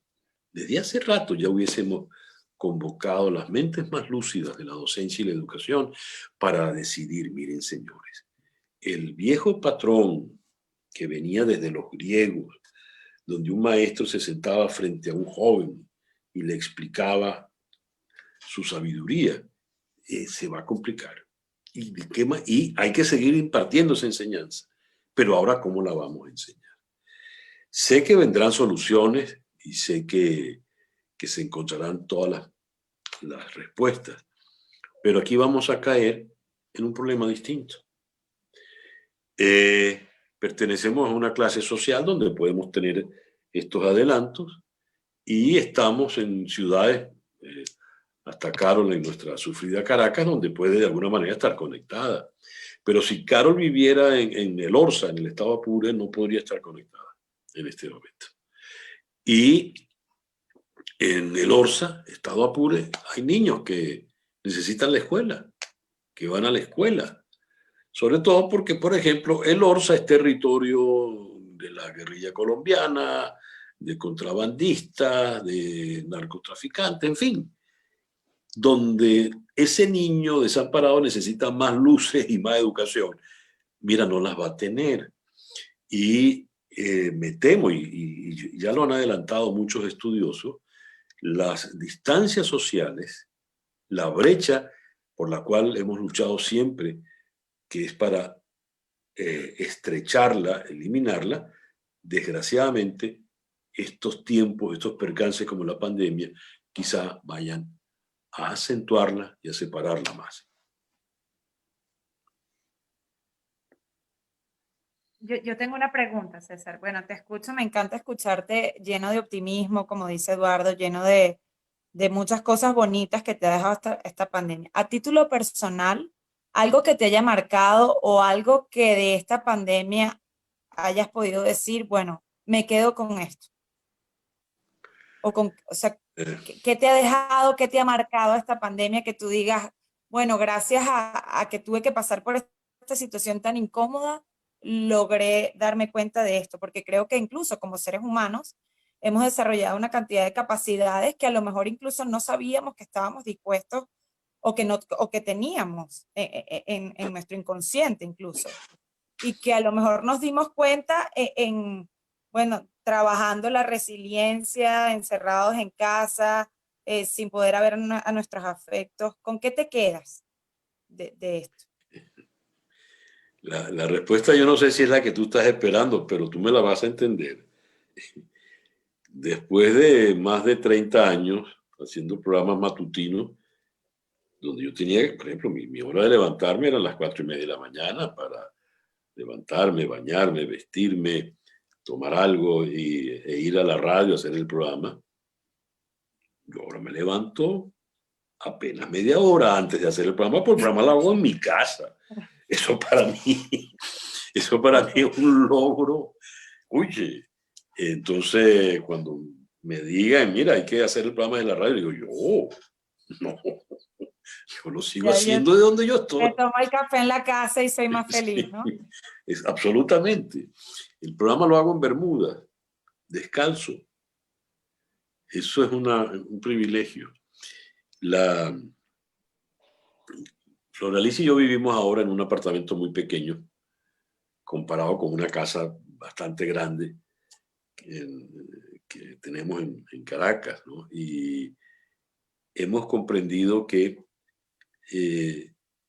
desde hace rato ya hubiésemos convocado las mentes más lúcidas de la docencia y la educación para decidir, miren señores, el viejo patrón que venía desde los griegos, donde un maestro se sentaba frente a un joven y le explicaba su sabiduría, se va a complicar. Y hay que seguir impartiendo esa enseñanza. Pero ahora, ¿cómo la vamos a enseñar? Sé que vendrán soluciones y sé que se encontrarán todas las respuestas. Pero aquí vamos a caer en un problema distinto. Pertenecemos a una clase social donde podemos tener estos adelantos y estamos en ciudades, hasta Carol en nuestra sufrida Caracas, donde puede de alguna manera estar conectada. Pero si Carol viviera en el Orza, en el estado Apure, no podría estar conectada en este momento. Y en el Orza, estado Apure, hay niños que necesitan la escuela, que van a la escuela. Sobre todo porque, por ejemplo, el Orza es territorio de la guerrilla colombiana, de contrabandistas, de narcotraficantes, en fin, donde ese niño desamparado necesita más luces y más educación. Mira, no las va a tener. Y me temo, y ya lo han adelantado muchos estudiosos, las distancias sociales, la brecha por la cual hemos luchado siempre, que es para estrecharla, eliminarla, desgraciadamente estos tiempos, estos percances como la pandemia, quizá vayan a acentuarla y a separarla más. Yo tengo una pregunta, César. Bueno, te escucho, me encanta escucharte lleno de optimismo, como dice Eduardo, lleno de muchas cosas bonitas que te ha dejado esta pandemia. A título personal, algo que te haya marcado o algo que de esta pandemia hayas podido decir, bueno, me quedo con esto. O sea, ¿qué te ha dejado, qué te ha marcado esta pandemia que tú digas, bueno, gracias a que tuve que pasar por esta situación tan incómoda, logré darme cuenta de esto? Porque creo que incluso como seres humanos hemos desarrollado una cantidad de capacidades que a lo mejor incluso no sabíamos que estábamos dispuestos o que, no, o que teníamos en nuestro inconsciente incluso. Y que a lo mejor nos dimos cuenta bueno, trabajando la resiliencia, encerrados en casa, sin poder ver a nuestros afectos. ¿Con qué te quedas de esto? La respuesta yo no sé si es la que tú estás esperando, pero tú me la vas a entender. Después de más de 30 años haciendo programas matutinos, donde yo tenía, por ejemplo, mi hora de levantarme era a las 4:30 de la mañana para levantarme, bañarme, vestirme, tomar algo e ir a la radio a hacer el programa. Yo ahora me levanto apenas media hora antes de hacer el programa, porque el programa lo hago en mi casa. Eso para mí es un logro. Oye, entonces cuando me digan, mira, hay que hacer el programa de la radio, digo yo, no, yo lo sigo haciendo de donde yo estoy. Me tomo el café en la casa y soy más feliz, ¿no? Sí, es absolutamente. El programa lo hago en Bermuda, descalzo. Eso es un privilegio. Floralice y yo vivimos ahora en un apartamento muy pequeño, comparado con una casa bastante grande que tenemos en Caracas, ¿no? Y hemos comprendido que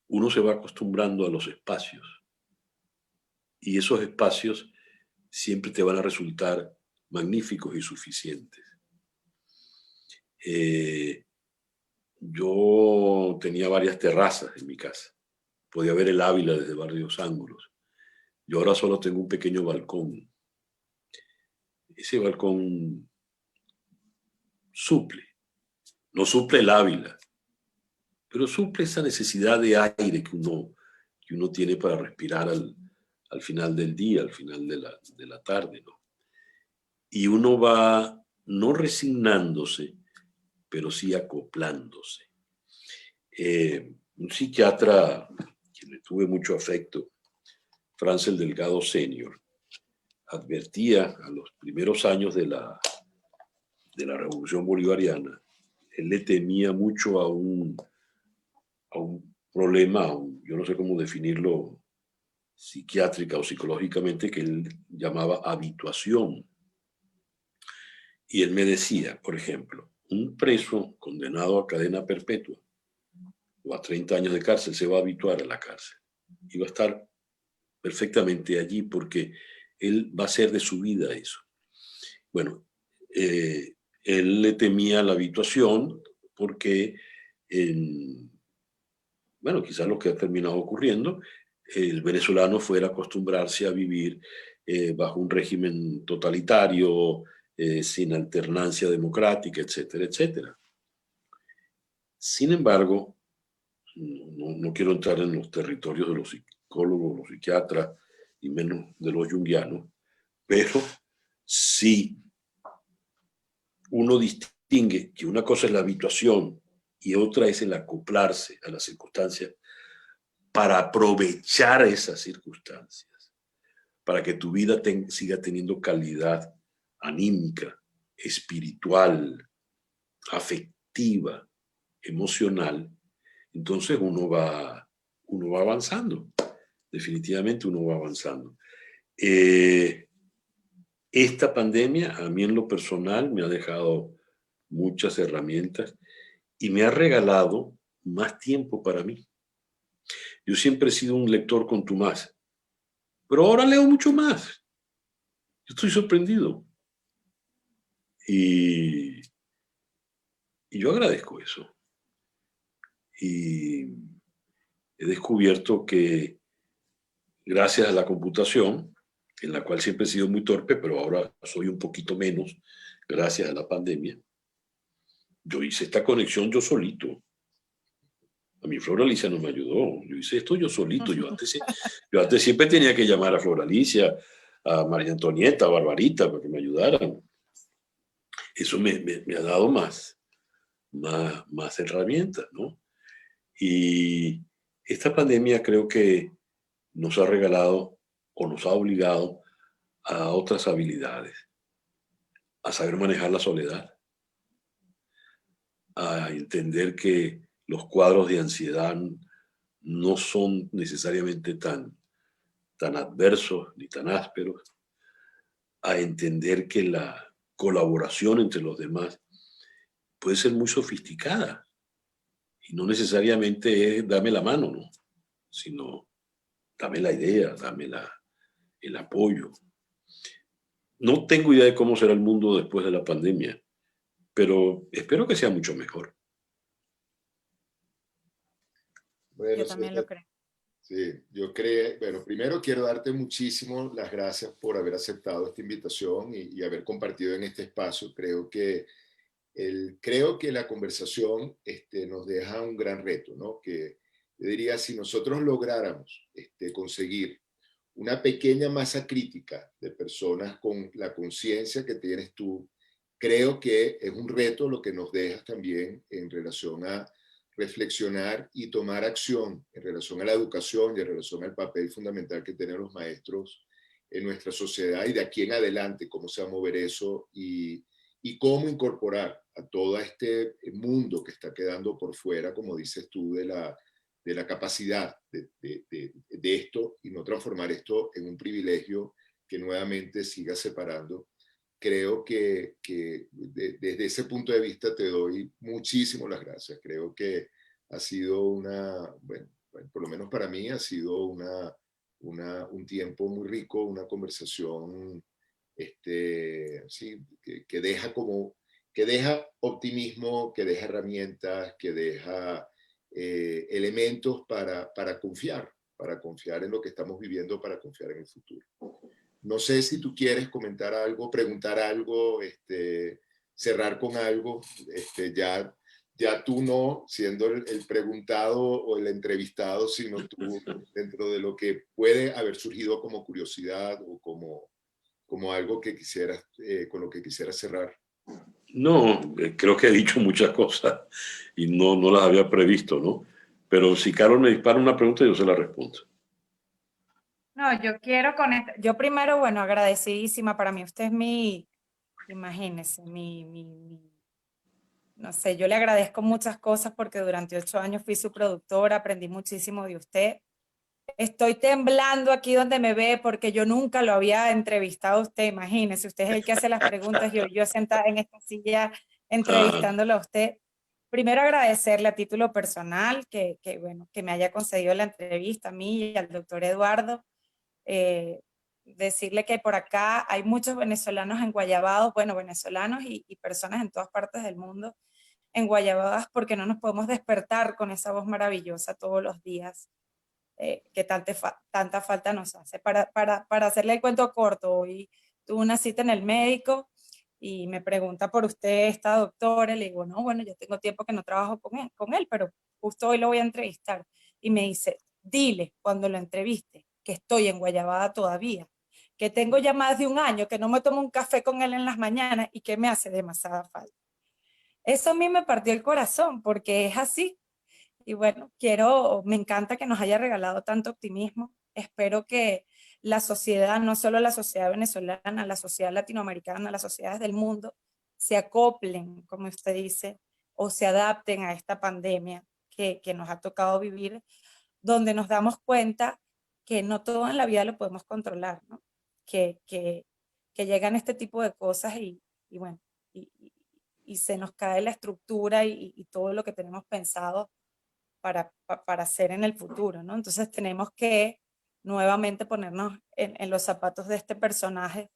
uno se va acostumbrando a los espacios y esos espacios siempre te van a resultar magníficos y suficientes. Yo tenía varias terrazas en mi casa. Podía ver el Ávila desde varios ángulos. Yo ahora solo tengo un pequeño balcón. Ese balcón suple. No suple el Ávila, pero suple esa necesidad de aire que uno tiene para respirar al final del día, al final de la tarde, ¿no? Y uno va no resignándose, pero sí acoplándose. Un psiquiatra que le tuve mucho afecto, Francel Delgado Senior, advertía a los primeros años de la Revolución Bolivariana, él le temía mucho a un problema, yo no sé cómo definirlo psiquiátrica o psicológicamente, que él llamaba habituación. Y él me decía, por ejemplo, un preso condenado a cadena perpetua o a 30 años de cárcel se va a habituar a la cárcel y va a estar perfectamente allí porque él va a hacer de su vida eso. Bueno, él le temía la habituación porque, bueno, quizás lo que ha terminado ocurriendo, el venezolano fuera a acostumbrarse a vivir bajo un régimen totalitario, sin alternancia democrática, etcétera, etcétera. Sin embargo, no quiero entrar en los territorios de los psicólogos, los psiquiatras, y menos de los junguianos, pero sí uno distingue que una cosa es la habituación y otra es el acoplarse a las circunstancias para aprovechar esas circunstancias, para que tu vida siga teniendo calidad anímica, espiritual, afectiva, emocional. Entonces uno va avanzando, definitivamente uno va avanzando. Esta pandemia a mí en lo personal me ha dejado muchas herramientas y me ha regalado más tiempo para mí. Yo siempre he sido un lector contumaz, pero ahora leo mucho más. Yo estoy sorprendido. Y yo agradezco eso. Y he descubierto que gracias a la computación, en la cual siempre he sido muy torpe, pero ahora soy un poquito menos, gracias a la pandemia, yo hice esta conexión yo solito. A mí Flor Alicia no me ayudó. Yo hice esto yo solito. Yo antes siempre tenía que llamar a Flor Alicia, a María Antonieta, a Barbarita, para que me ayudaran. Eso me ha dado más herramientas, ¿no? Y esta pandemia creo que nos ha regalado o nos ha obligado a otras habilidades, a saber manejar la soledad, a entender que los cuadros de ansiedad no son necesariamente tan adversos ni tan ásperos, a entender que la colaboración entre los demás puede ser muy sofisticada y no necesariamente es dame la mano, ¿no? Sino dame la idea, el apoyo. No tengo idea de cómo será el mundo después de la pandemia, pero espero que sea mucho mejor. Bueno, Yo también lo creo. sí, yo creo, bueno, primero quiero darte muchísimo las gracias por haber aceptado esta invitación y haber compartido en este espacio. Creo que la conversación nos deja un gran reto, ¿no? Que yo diría, si nosotros lográramos conseguir una pequeña masa crítica de personas con la conciencia que tienes tú, creo que es un reto lo que nos dejas también en relación a reflexionar y tomar acción en relación a la educación y en relación al papel fundamental que tienen los maestros en nuestra sociedad y de aquí en adelante, cómo se va a mover eso y cómo incorporar a todo este mundo que está quedando por fuera, como dices tú, de la capacidad de esto y no transformar esto en un privilegio que nuevamente siga separando. Creo que desde ese punto de vista te doy muchísimas las gracias. Creo que ha sido bueno, por lo menos para mí ha sido un tiempo muy rico, una conversación sí, que deja optimismo, que deja herramientas, que deja elementos para confiar en lo que estamos viviendo, para confiar en el futuro. No sé si tú quieres comentar algo, preguntar algo, cerrar con algo. Ya tú no siendo el preguntado o el entrevistado, sino tú dentro de lo que puede haber surgido como curiosidad o como algo que quisieras, con lo que quisieras cerrar. No, creo que he dicho muchas cosas y no las había previsto, ¿no? Pero si Carol me dispara una pregunta, yo se la respondo. No, yo quiero yo primero, bueno, agradecidísima, para mí usted es imagínese, no sé, yo le agradezco muchas cosas porque durante 8 años fui su productora, aprendí muchísimo de usted. Estoy temblando aquí donde me ve porque yo nunca lo había entrevistado a usted, imagínese, usted es el que hace las preguntas y yo sentada en esta silla Ajá. entrevistándolo a usted. Primero agradecerle a título personal bueno, que me haya concedido la entrevista a mí y al doctor Eduardo. Decirle que por acá hay muchos venezolanos en Guayabados, bueno, venezolanos y personas en todas partes del mundo en Guayabadas porque no nos podemos despertar con esa voz maravillosa todos los días que tanta falta nos hace. Para hacerle el cuento corto, hoy tuve una cita en el médico y me pregunta por usted, esta doctora, y le digo, no, bueno, yo tengo tiempo que no trabajo con él, pero justo hoy lo voy a entrevistar. Y me dice, dile cuando lo entreviste que estoy en Guayabada todavía, que tengo ya más de un año, que no me tomo un café con él en las mañanas y que me hace demasiada falta. Eso a mí me partió el corazón porque es así. Y bueno, me encanta que nos haya regalado tanto optimismo. Espero que la sociedad, no solo la sociedad venezolana, la sociedad latinoamericana, las sociedades del mundo, se acoplen, como usted dice, o se adapten a esta pandemia que nos ha tocado vivir, donde nos damos cuenta que no todo en la vida lo podemos controlar, ¿no? Que llegan este tipo de cosas y bueno, y, y se nos cae la estructura y todo lo que tenemos pensado para hacer en el futuro, ¿no? Entonces tenemos que nuevamente ponernos en los zapatos de este personaje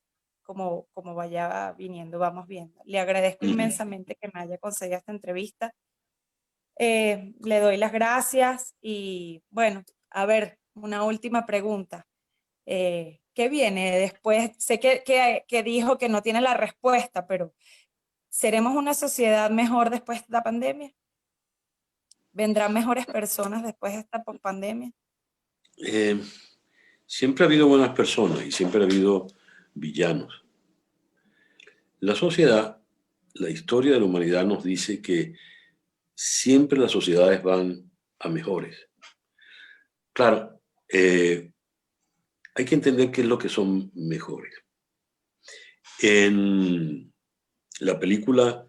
como vaya viniendo, vamos viendo. Le agradezco inmensamente que me haya concedido esta entrevista. Le doy las gracias y bueno, a ver, una última pregunta. ¿Qué viene después? Sé que dijo que no tiene la respuesta, pero ¿seremos una sociedad mejor después de la pandemia? ¿Vendrán mejores personas después de esta pandemia? Siempre ha habido buenas personas y siempre ha habido villanos. La sociedad, la historia de la humanidad nos dice que siempre las sociedades van a mejores. Claro, hay que entender qué es lo que son mejores. En la película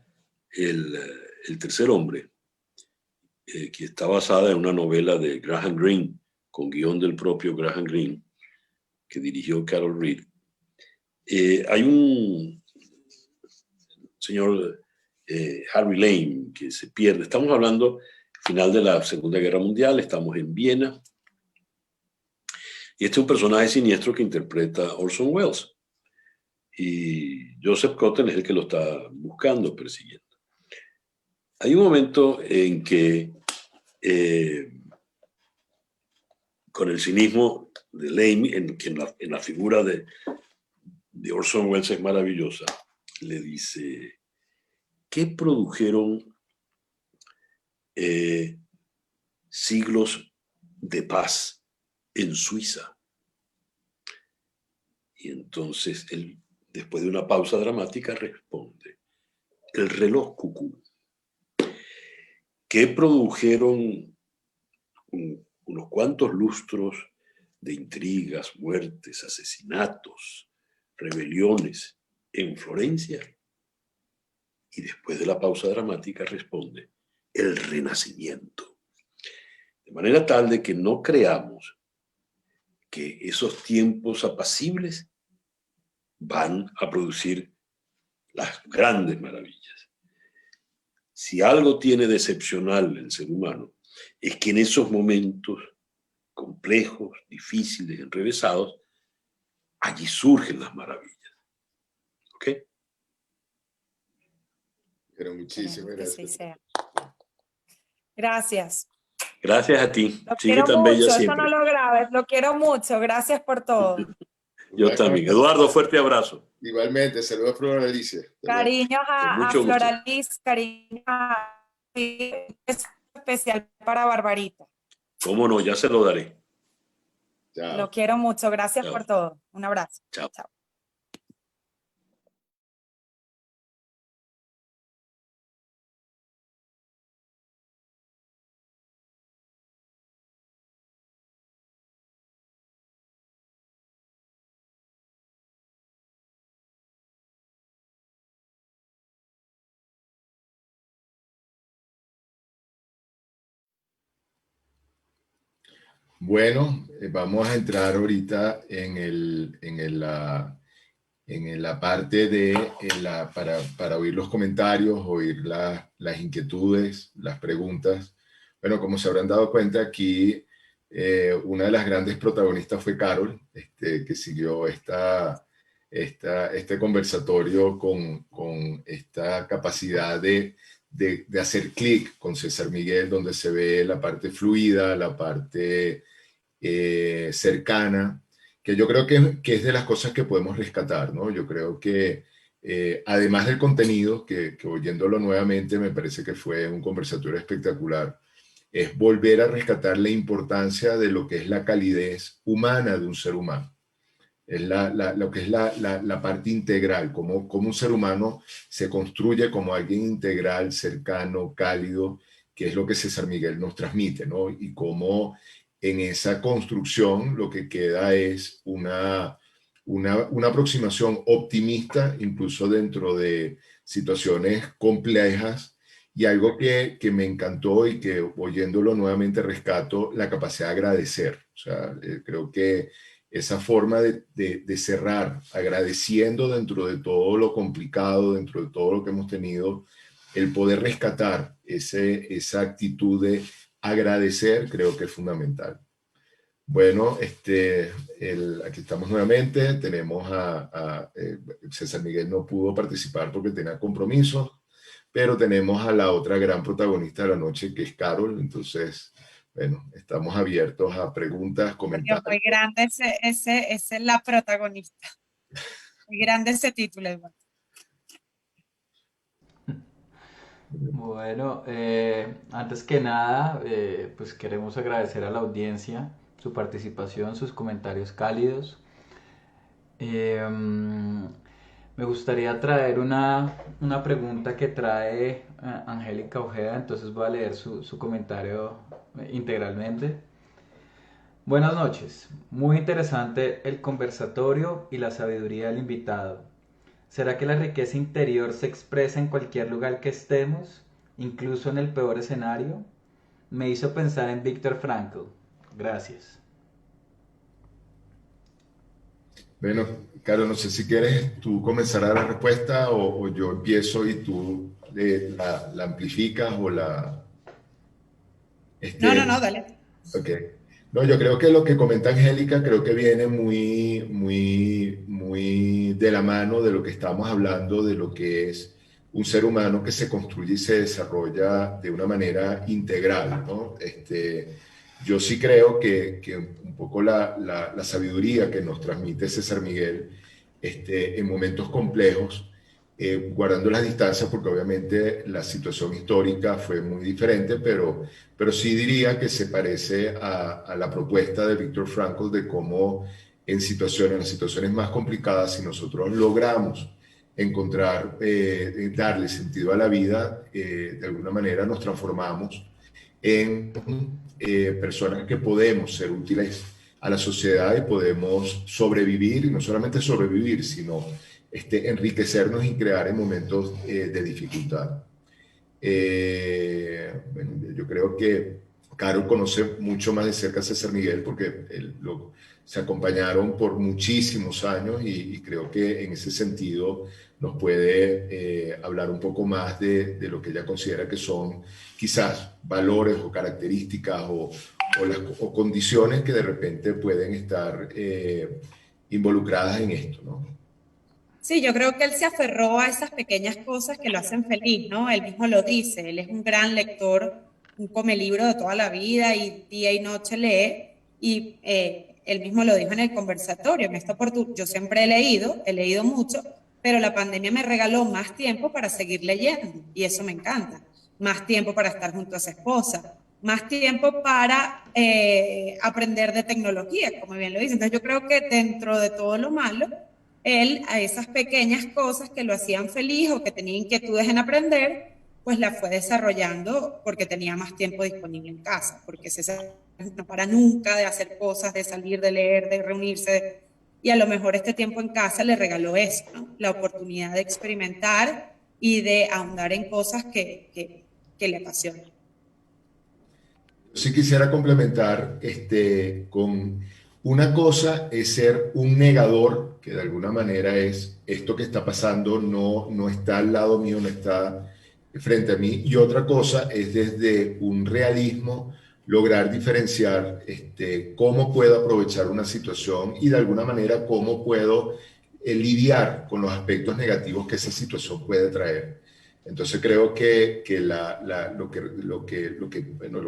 El tercer hombre, que está basada en una novela de Graham Greene, con guión del propio Graham Greene, que dirigió Carol Reed, hay un señor Harry Lane que se pierde. Estamos hablando final de la Segunda Guerra Mundial, estamos en Viena, y este es un personaje siniestro que interpreta Orson Welles. Y Joseph Cotten es el que lo está buscando, persiguiendo. Hay un momento en que, con el cinismo de Lane, en la figura de Orson Welles es maravillosa, le dice, ¿qué produjeron siglos de paz en Suiza? Y entonces él, después de una pausa dramática, responde, el reloj cucú. ¿Qué produjeron unos cuantos lustros de intrigas, muertes, asesinatos, rebeliones en Florencia? Y después de la pausa dramática responde, el Renacimiento. De manera tal de que no creamos que esos tiempos apacibles van a producir las grandes maravillas. Si algo tiene de excepcional el ser humano, es que en esos momentos complejos, difíciles, enrevesados, allí surgen las maravillas. ¿Ok? Pero muchísimas gracias. Gracias. Gracias a ti. Lo Sigue quiero tan bella mucho, siempre. eso no lo grabes, lo quiero mucho. Gracias por todo. Yo también. Eduardo, fuerte abrazo. Igualmente, saludos a Flor Alicia. Cariños a mucho gusto. Floraliz, cariños a... Es especial para Barbarita. ¿Cómo no? Ya se lo daré. Chao. Lo quiero mucho. Gracias Chao. por todo. Un abrazo. Chao. Chao. Bueno, vamos a entrar ahorita en la parte de para oír los comentarios, oír las inquietudes, las preguntas. Bueno, como se habrán dado cuenta, aquí una de las grandes protagonistas fue Carol, que siguió este conversatorio con esta capacidad de hacer clic con César Miguel, donde se ve la parte fluida, la parte cercana, que yo creo que es de las cosas que podemos rescatar, ¿no? Yo creo que además del contenido, que oyéndolo nuevamente me parece que fue un conversatorio espectacular, es volver a rescatar la importancia de lo que es la calidez humana de un ser humano. Es lo que es la parte integral, como un ser humano se construye como alguien integral, cercano, cálido, que es lo que César Miguel nos transmite, ¿no? Y cómo en esa construcción lo que queda es una aproximación optimista, incluso dentro de situaciones complejas, y algo que me encantó y que oyéndolo nuevamente rescato, la capacidad de agradecer. O sea, creo que esa forma de cerrar agradeciendo dentro de todo lo complicado, dentro de todo lo que hemos tenido, el poder rescatar esa actitud de agradecer, creo que es fundamental. Bueno, aquí estamos nuevamente, tenemos César Miguel no pudo participar porque tenía compromisos, pero tenemos a la otra gran protagonista de la noche, que es Carol. Entonces, bueno, estamos abiertos a preguntas, comentarios. Muy grande ese es la protagonista. Muy grande ese título, Eduardo. Bueno, antes que nada, pues queremos agradecer a la audiencia su participación, sus comentarios cálidos. Me gustaría traer una pregunta que trae Angélica Ojeda, entonces voy a leer su comentario integralmente. Buenas noches, muy interesante el conversatorio y la sabiduría del invitado. ¿Será que la riqueza interior se expresa en cualquier lugar que estemos, incluso en el peor escenario? Me hizo pensar en Viktor Frankl. Gracias. Bueno, Caro, no sé si quieres tú comenzar a la respuesta o yo empiezo y tú la amplificas o la... No, Este, dale. ok. No, yo creo que lo que comenta Angélica creo que viene muy de la mano de lo que estamos hablando, de lo que es un ser humano que se construye y se desarrolla de una manera integral, ¿no? Yo sí creo que un poco la sabiduría que nos transmite César Miguel en momentos complejos, guardando las distancias, porque obviamente la situación histórica fue muy diferente, pero sí diría que se parece a la propuesta de Viktor Frankl de cómo en las situaciones más complicadas, si nosotros logramos encontrar, darle sentido a la vida, de alguna manera nos transformamos en personas que podemos ser útiles a la sociedad y podemos sobrevivir, y no solamente sobrevivir, sino enriquecernos y crear en momentos de dificultad. Bueno, yo creo que Carol conoce mucho más de cerca a César Miguel porque se acompañaron por muchísimos años y creo que en ese sentido nos puede hablar un poco más de lo que ella considera que son quizás valores o características o condiciones que de repente pueden estar involucradas en esto, ¿no? Sí, yo creo que él se aferró a esas pequeñas cosas que lo hacen feliz, ¿no? Él mismo lo dice, él es un gran lector, un come libro de toda la vida y día y noche lee, y él mismo lo dijo en el conversatorio, en esta oportunidad, yo siempre he leído mucho, pero la pandemia me regaló más tiempo para seguir leyendo, y eso me encanta, más tiempo para estar junto a su esposa, más tiempo para aprender de tecnología, como bien lo dice. Entonces yo creo que dentro de todo lo malo, él a esas pequeñas cosas que lo hacían feliz o que tenía inquietudes en aprender, pues la fue desarrollando porque tenía más tiempo disponible en casa, porque César no para nunca de hacer cosas, de salir, de leer, de reunirse, y a lo mejor este tiempo en casa le regaló eso, ¿no? La oportunidad de experimentar y de ahondar en cosas que le apasionan. Sí quisiera complementar con una cosa es ser un negador, que de alguna manera es esto que está pasando no está al lado mío, no está frente a mí, y otra cosa es desde un realismo lograr diferenciar cómo puedo aprovechar una situación y de alguna manera cómo puedo lidiar con los aspectos negativos que esa situación puede traer. Entonces creo que lo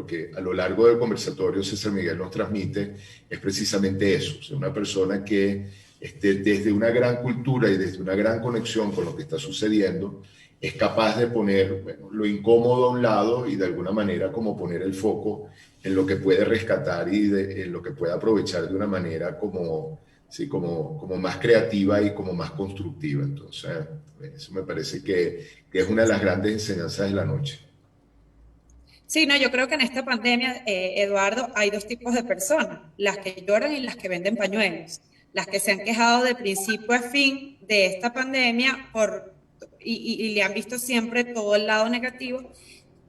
que a lo largo del conversatorio César Miguel nos transmite es precisamente eso, o sea, una persona que desde una gran cultura y desde una gran conexión con lo que está sucediendo, es capaz de poner lo incómodo a un lado y de alguna manera como poner el foco en lo que puede rescatar y en lo que puede aprovechar de una manera como, sí, como más creativa y como más constructiva. Entonces, eso me parece que es una de las grandes enseñanzas de la noche. Sí, no, yo creo que en esta pandemia, Eduardo, hay dos tipos de personas, las que lloran y las que venden pañuelos, las que se han quejado de principio a fin de esta pandemia y le han visto siempre todo el lado negativo,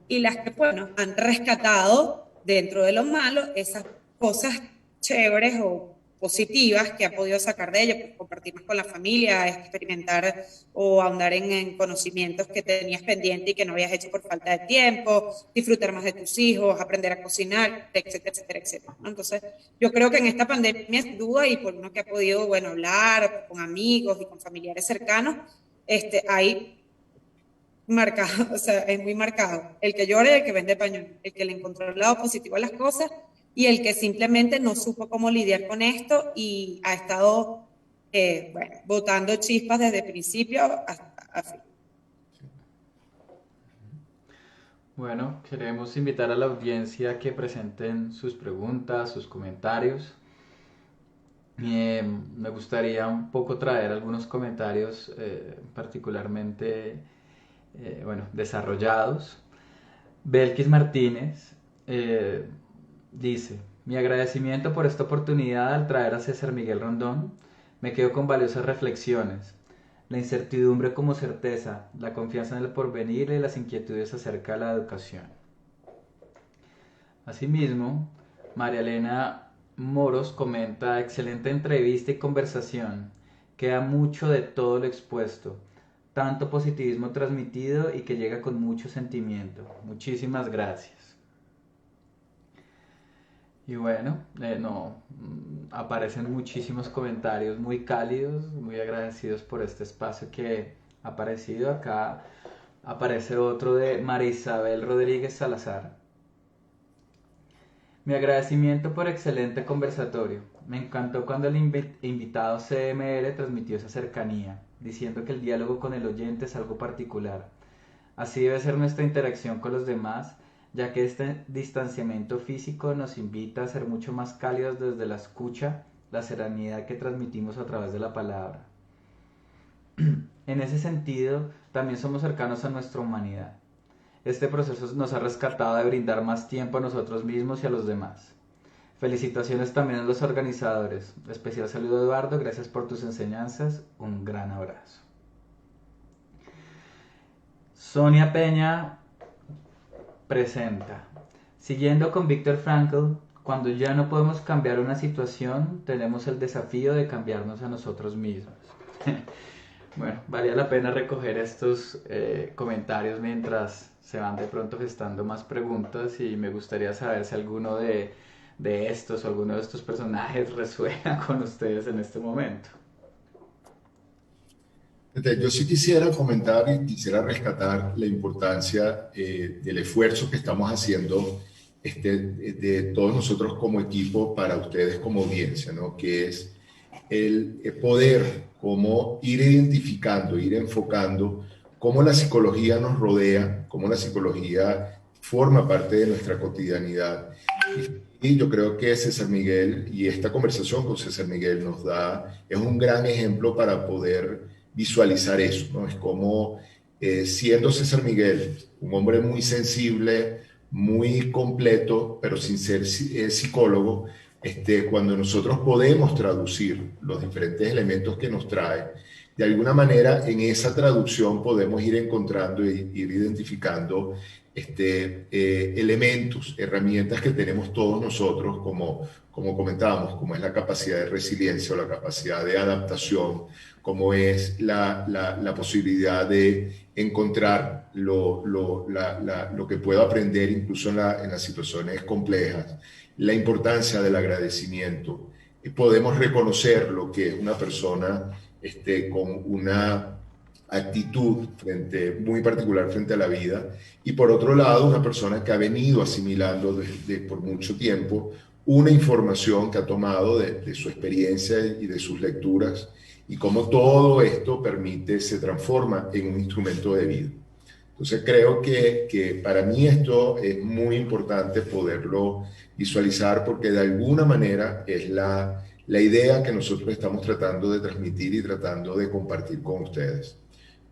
y las que, bueno, han rescatado dentro de lo malo esas cosas chéveres o positivas que ha podido sacar de ello, pues compartir más con la familia, experimentar o ahondar en conocimientos que tenías pendiente y que no habías hecho por falta de tiempo, disfrutar más de tus hijos, aprender a cocinar, etcétera, etcétera, etcétera, ¿no? Entonces, yo creo que en esta pandemia, sin duda, y por uno que ha podido, bueno, hablar con amigos y con familiares cercanos, hay marcado, o sea, es muy marcado. El que llora y el que vende pañuelos, el que le encontró el lado positivo a las cosas y el que simplemente no supo cómo lidiar con esto y ha estado, bueno, botando chispas desde el principio hasta fin. Bueno, queremos invitar a la audiencia a que presenten sus preguntas, sus comentarios. Me gustaría un poco traer algunos comentarios particularmente bueno, desarrollados. Belkis Martínez dice: mi agradecimiento por esta oportunidad al traer a César Miguel Rondón. Me quedo con valiosas reflexiones. La incertidumbre como certeza, la confianza en el porvenir y las inquietudes acerca de la educación. Asimismo, María Elena Moros comenta: excelente entrevista y conversación. Queda mucho de todo lo expuesto. Tanto positivismo transmitido y que llega con mucho sentimiento. Muchísimas gracias. Y bueno, aparecen muchísimos comentarios muy cálidos, muy agradecidos por este espacio que ha aparecido. Acá aparece otro de María Isabel Rodríguez Salazar. Mi agradecimiento por excelente conversatorio. Me encantó cuando el invitado CMR transmitió esa cercanía, diciendo que el diálogo con el oyente es algo particular. Así debe ser nuestra interacción con los demás, ya que este distanciamiento físico nos invita a ser mucho más cálidos desde la escucha, la serenidad que transmitimos a través de la palabra. En ese sentido, también somos cercanos a nuestra humanidad. Este proceso nos ha rescatado de brindar más tiempo a nosotros mismos y a los demás. Felicitaciones también a los organizadores. Especial saludo, Eduardo, gracias por tus enseñanzas. Un gran abrazo. Sonia Peña presenta: siguiendo con Viktor Frankl, cuando ya no podemos cambiar una situación, tenemos el desafío de cambiarnos a nosotros mismos. Bueno, valía la pena recoger estos comentarios mientras se van de pronto gestando más preguntas, y me gustaría saber si alguno de estos o alguno de estos personajes resuena con ustedes en este momento. Yo sí quisiera comentar y quisiera rescatar la importancia del esfuerzo que estamos haciendo de todos nosotros como equipo para ustedes como audiencia, ¿no? Que es el poder como ir identificando, ir enfocando cómo la psicología nos rodea, cómo la psicología forma parte de nuestra cotidianidad. Y yo creo que César Miguel y esta conversación con César Miguel es un gran ejemplo para poder visualizar eso, ¿no? Es como siendo César Miguel un hombre muy sensible, muy completo, pero sin ser psicólogo, cuando nosotros podemos traducir los diferentes elementos que nos trae, de alguna manera en esa traducción podemos ir encontrando e ir identificando elementos, herramientas que tenemos todos nosotros, como comentábamos, como es la capacidad de resiliencia o la capacidad de adaptación, como es la posibilidad de encontrar lo que puedo aprender incluso en las situaciones complejas, la importancia del agradecimiento. Podemos reconocer lo que es una persona con una actitud muy particular frente a la vida, y por otro lado una persona que ha venido asimilando por mucho tiempo una información que ha tomado de su experiencia y de sus lecturas, y cómo todo esto se transforma en un instrumento de vida. Entonces creo que para mí esto es muy importante poderlo visualizar, porque de alguna manera es la idea que nosotros estamos tratando de transmitir y tratando de compartir con ustedes.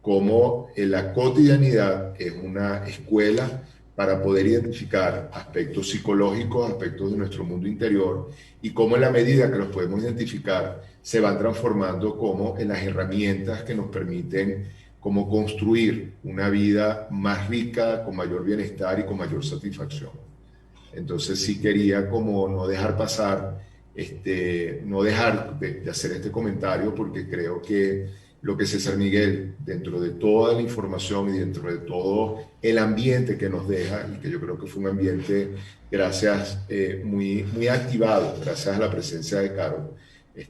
Cómo la cotidianidad es una escuela para poder identificar aspectos psicológicos, aspectos de nuestro mundo interior, y cómo en la medida que los podemos identificar se van transformando como en las herramientas que nos permiten como construir una vida más rica, con mayor bienestar y con mayor satisfacción. Entonces sí quería como no dejar pasar, no dejar de hacer este comentario, porque creo que lo que César Miguel, dentro de toda la información y dentro de todo el ambiente que nos deja, y que yo creo que fue un ambiente, gracias, muy activado, gracias a la presencia de Carol,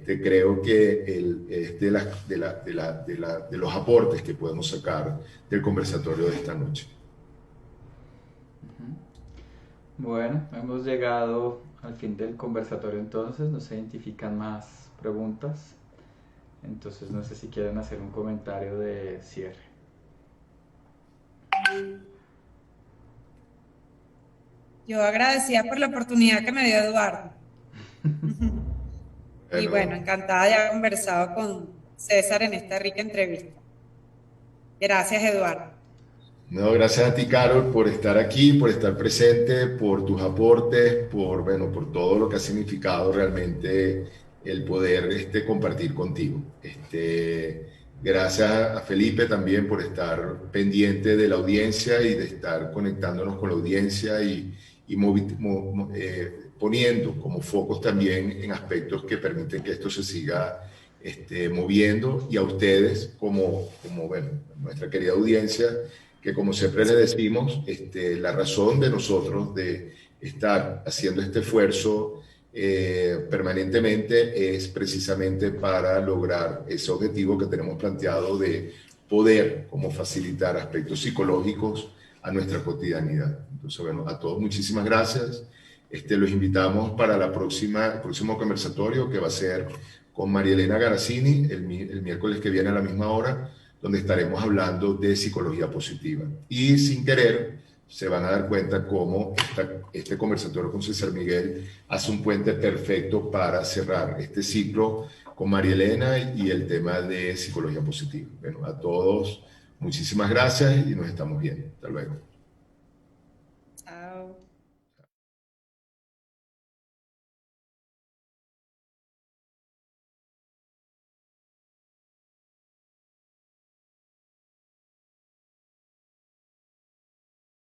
creo que es de los aportes que podemos sacar del conversatorio de esta noche. Bueno, hemos llegado al fin del conversatorio, entonces no se identifican más preguntas. Entonces no sé si quieren hacer un comentario de cierre. Yo agradecida por la oportunidad que me dio Eduardo. Y bueno, encantada de haber conversado con César en esta rica entrevista. Gracias, Eduardo. No, gracias a ti, Carol, por estar aquí, por estar presente, por tus aportes, bueno, por todo lo que ha significado realmente el poder compartir contigo. Gracias a Felipe también por estar pendiente de la audiencia y de estar conectándonos con la audiencia y poniendo como focos también en aspectos que permiten que esto se siga moviendo, y a ustedes como bueno, nuestra querida audiencia, que como siempre les decimos, la razón de nosotros de estar haciendo este esfuerzo permanentemente es precisamente para lograr ese objetivo que tenemos planteado de poder como facilitar aspectos psicológicos a nuestra cotidianidad. Entonces, bueno, a todos muchísimas gracias. Los invitamos para el próximo conversatorio, que va a ser con María Elena Garazzini el miércoles que viene a la misma hora, donde estaremos hablando de psicología positiva. Y sin querer, se van a dar cuenta cómo este conversatorio con César Miguel hace un puente perfecto para cerrar este ciclo con María Elena y el tema de psicología positiva. Bueno, a todos, muchísimas gracias y nos estamos viendo. Hasta luego. Chao.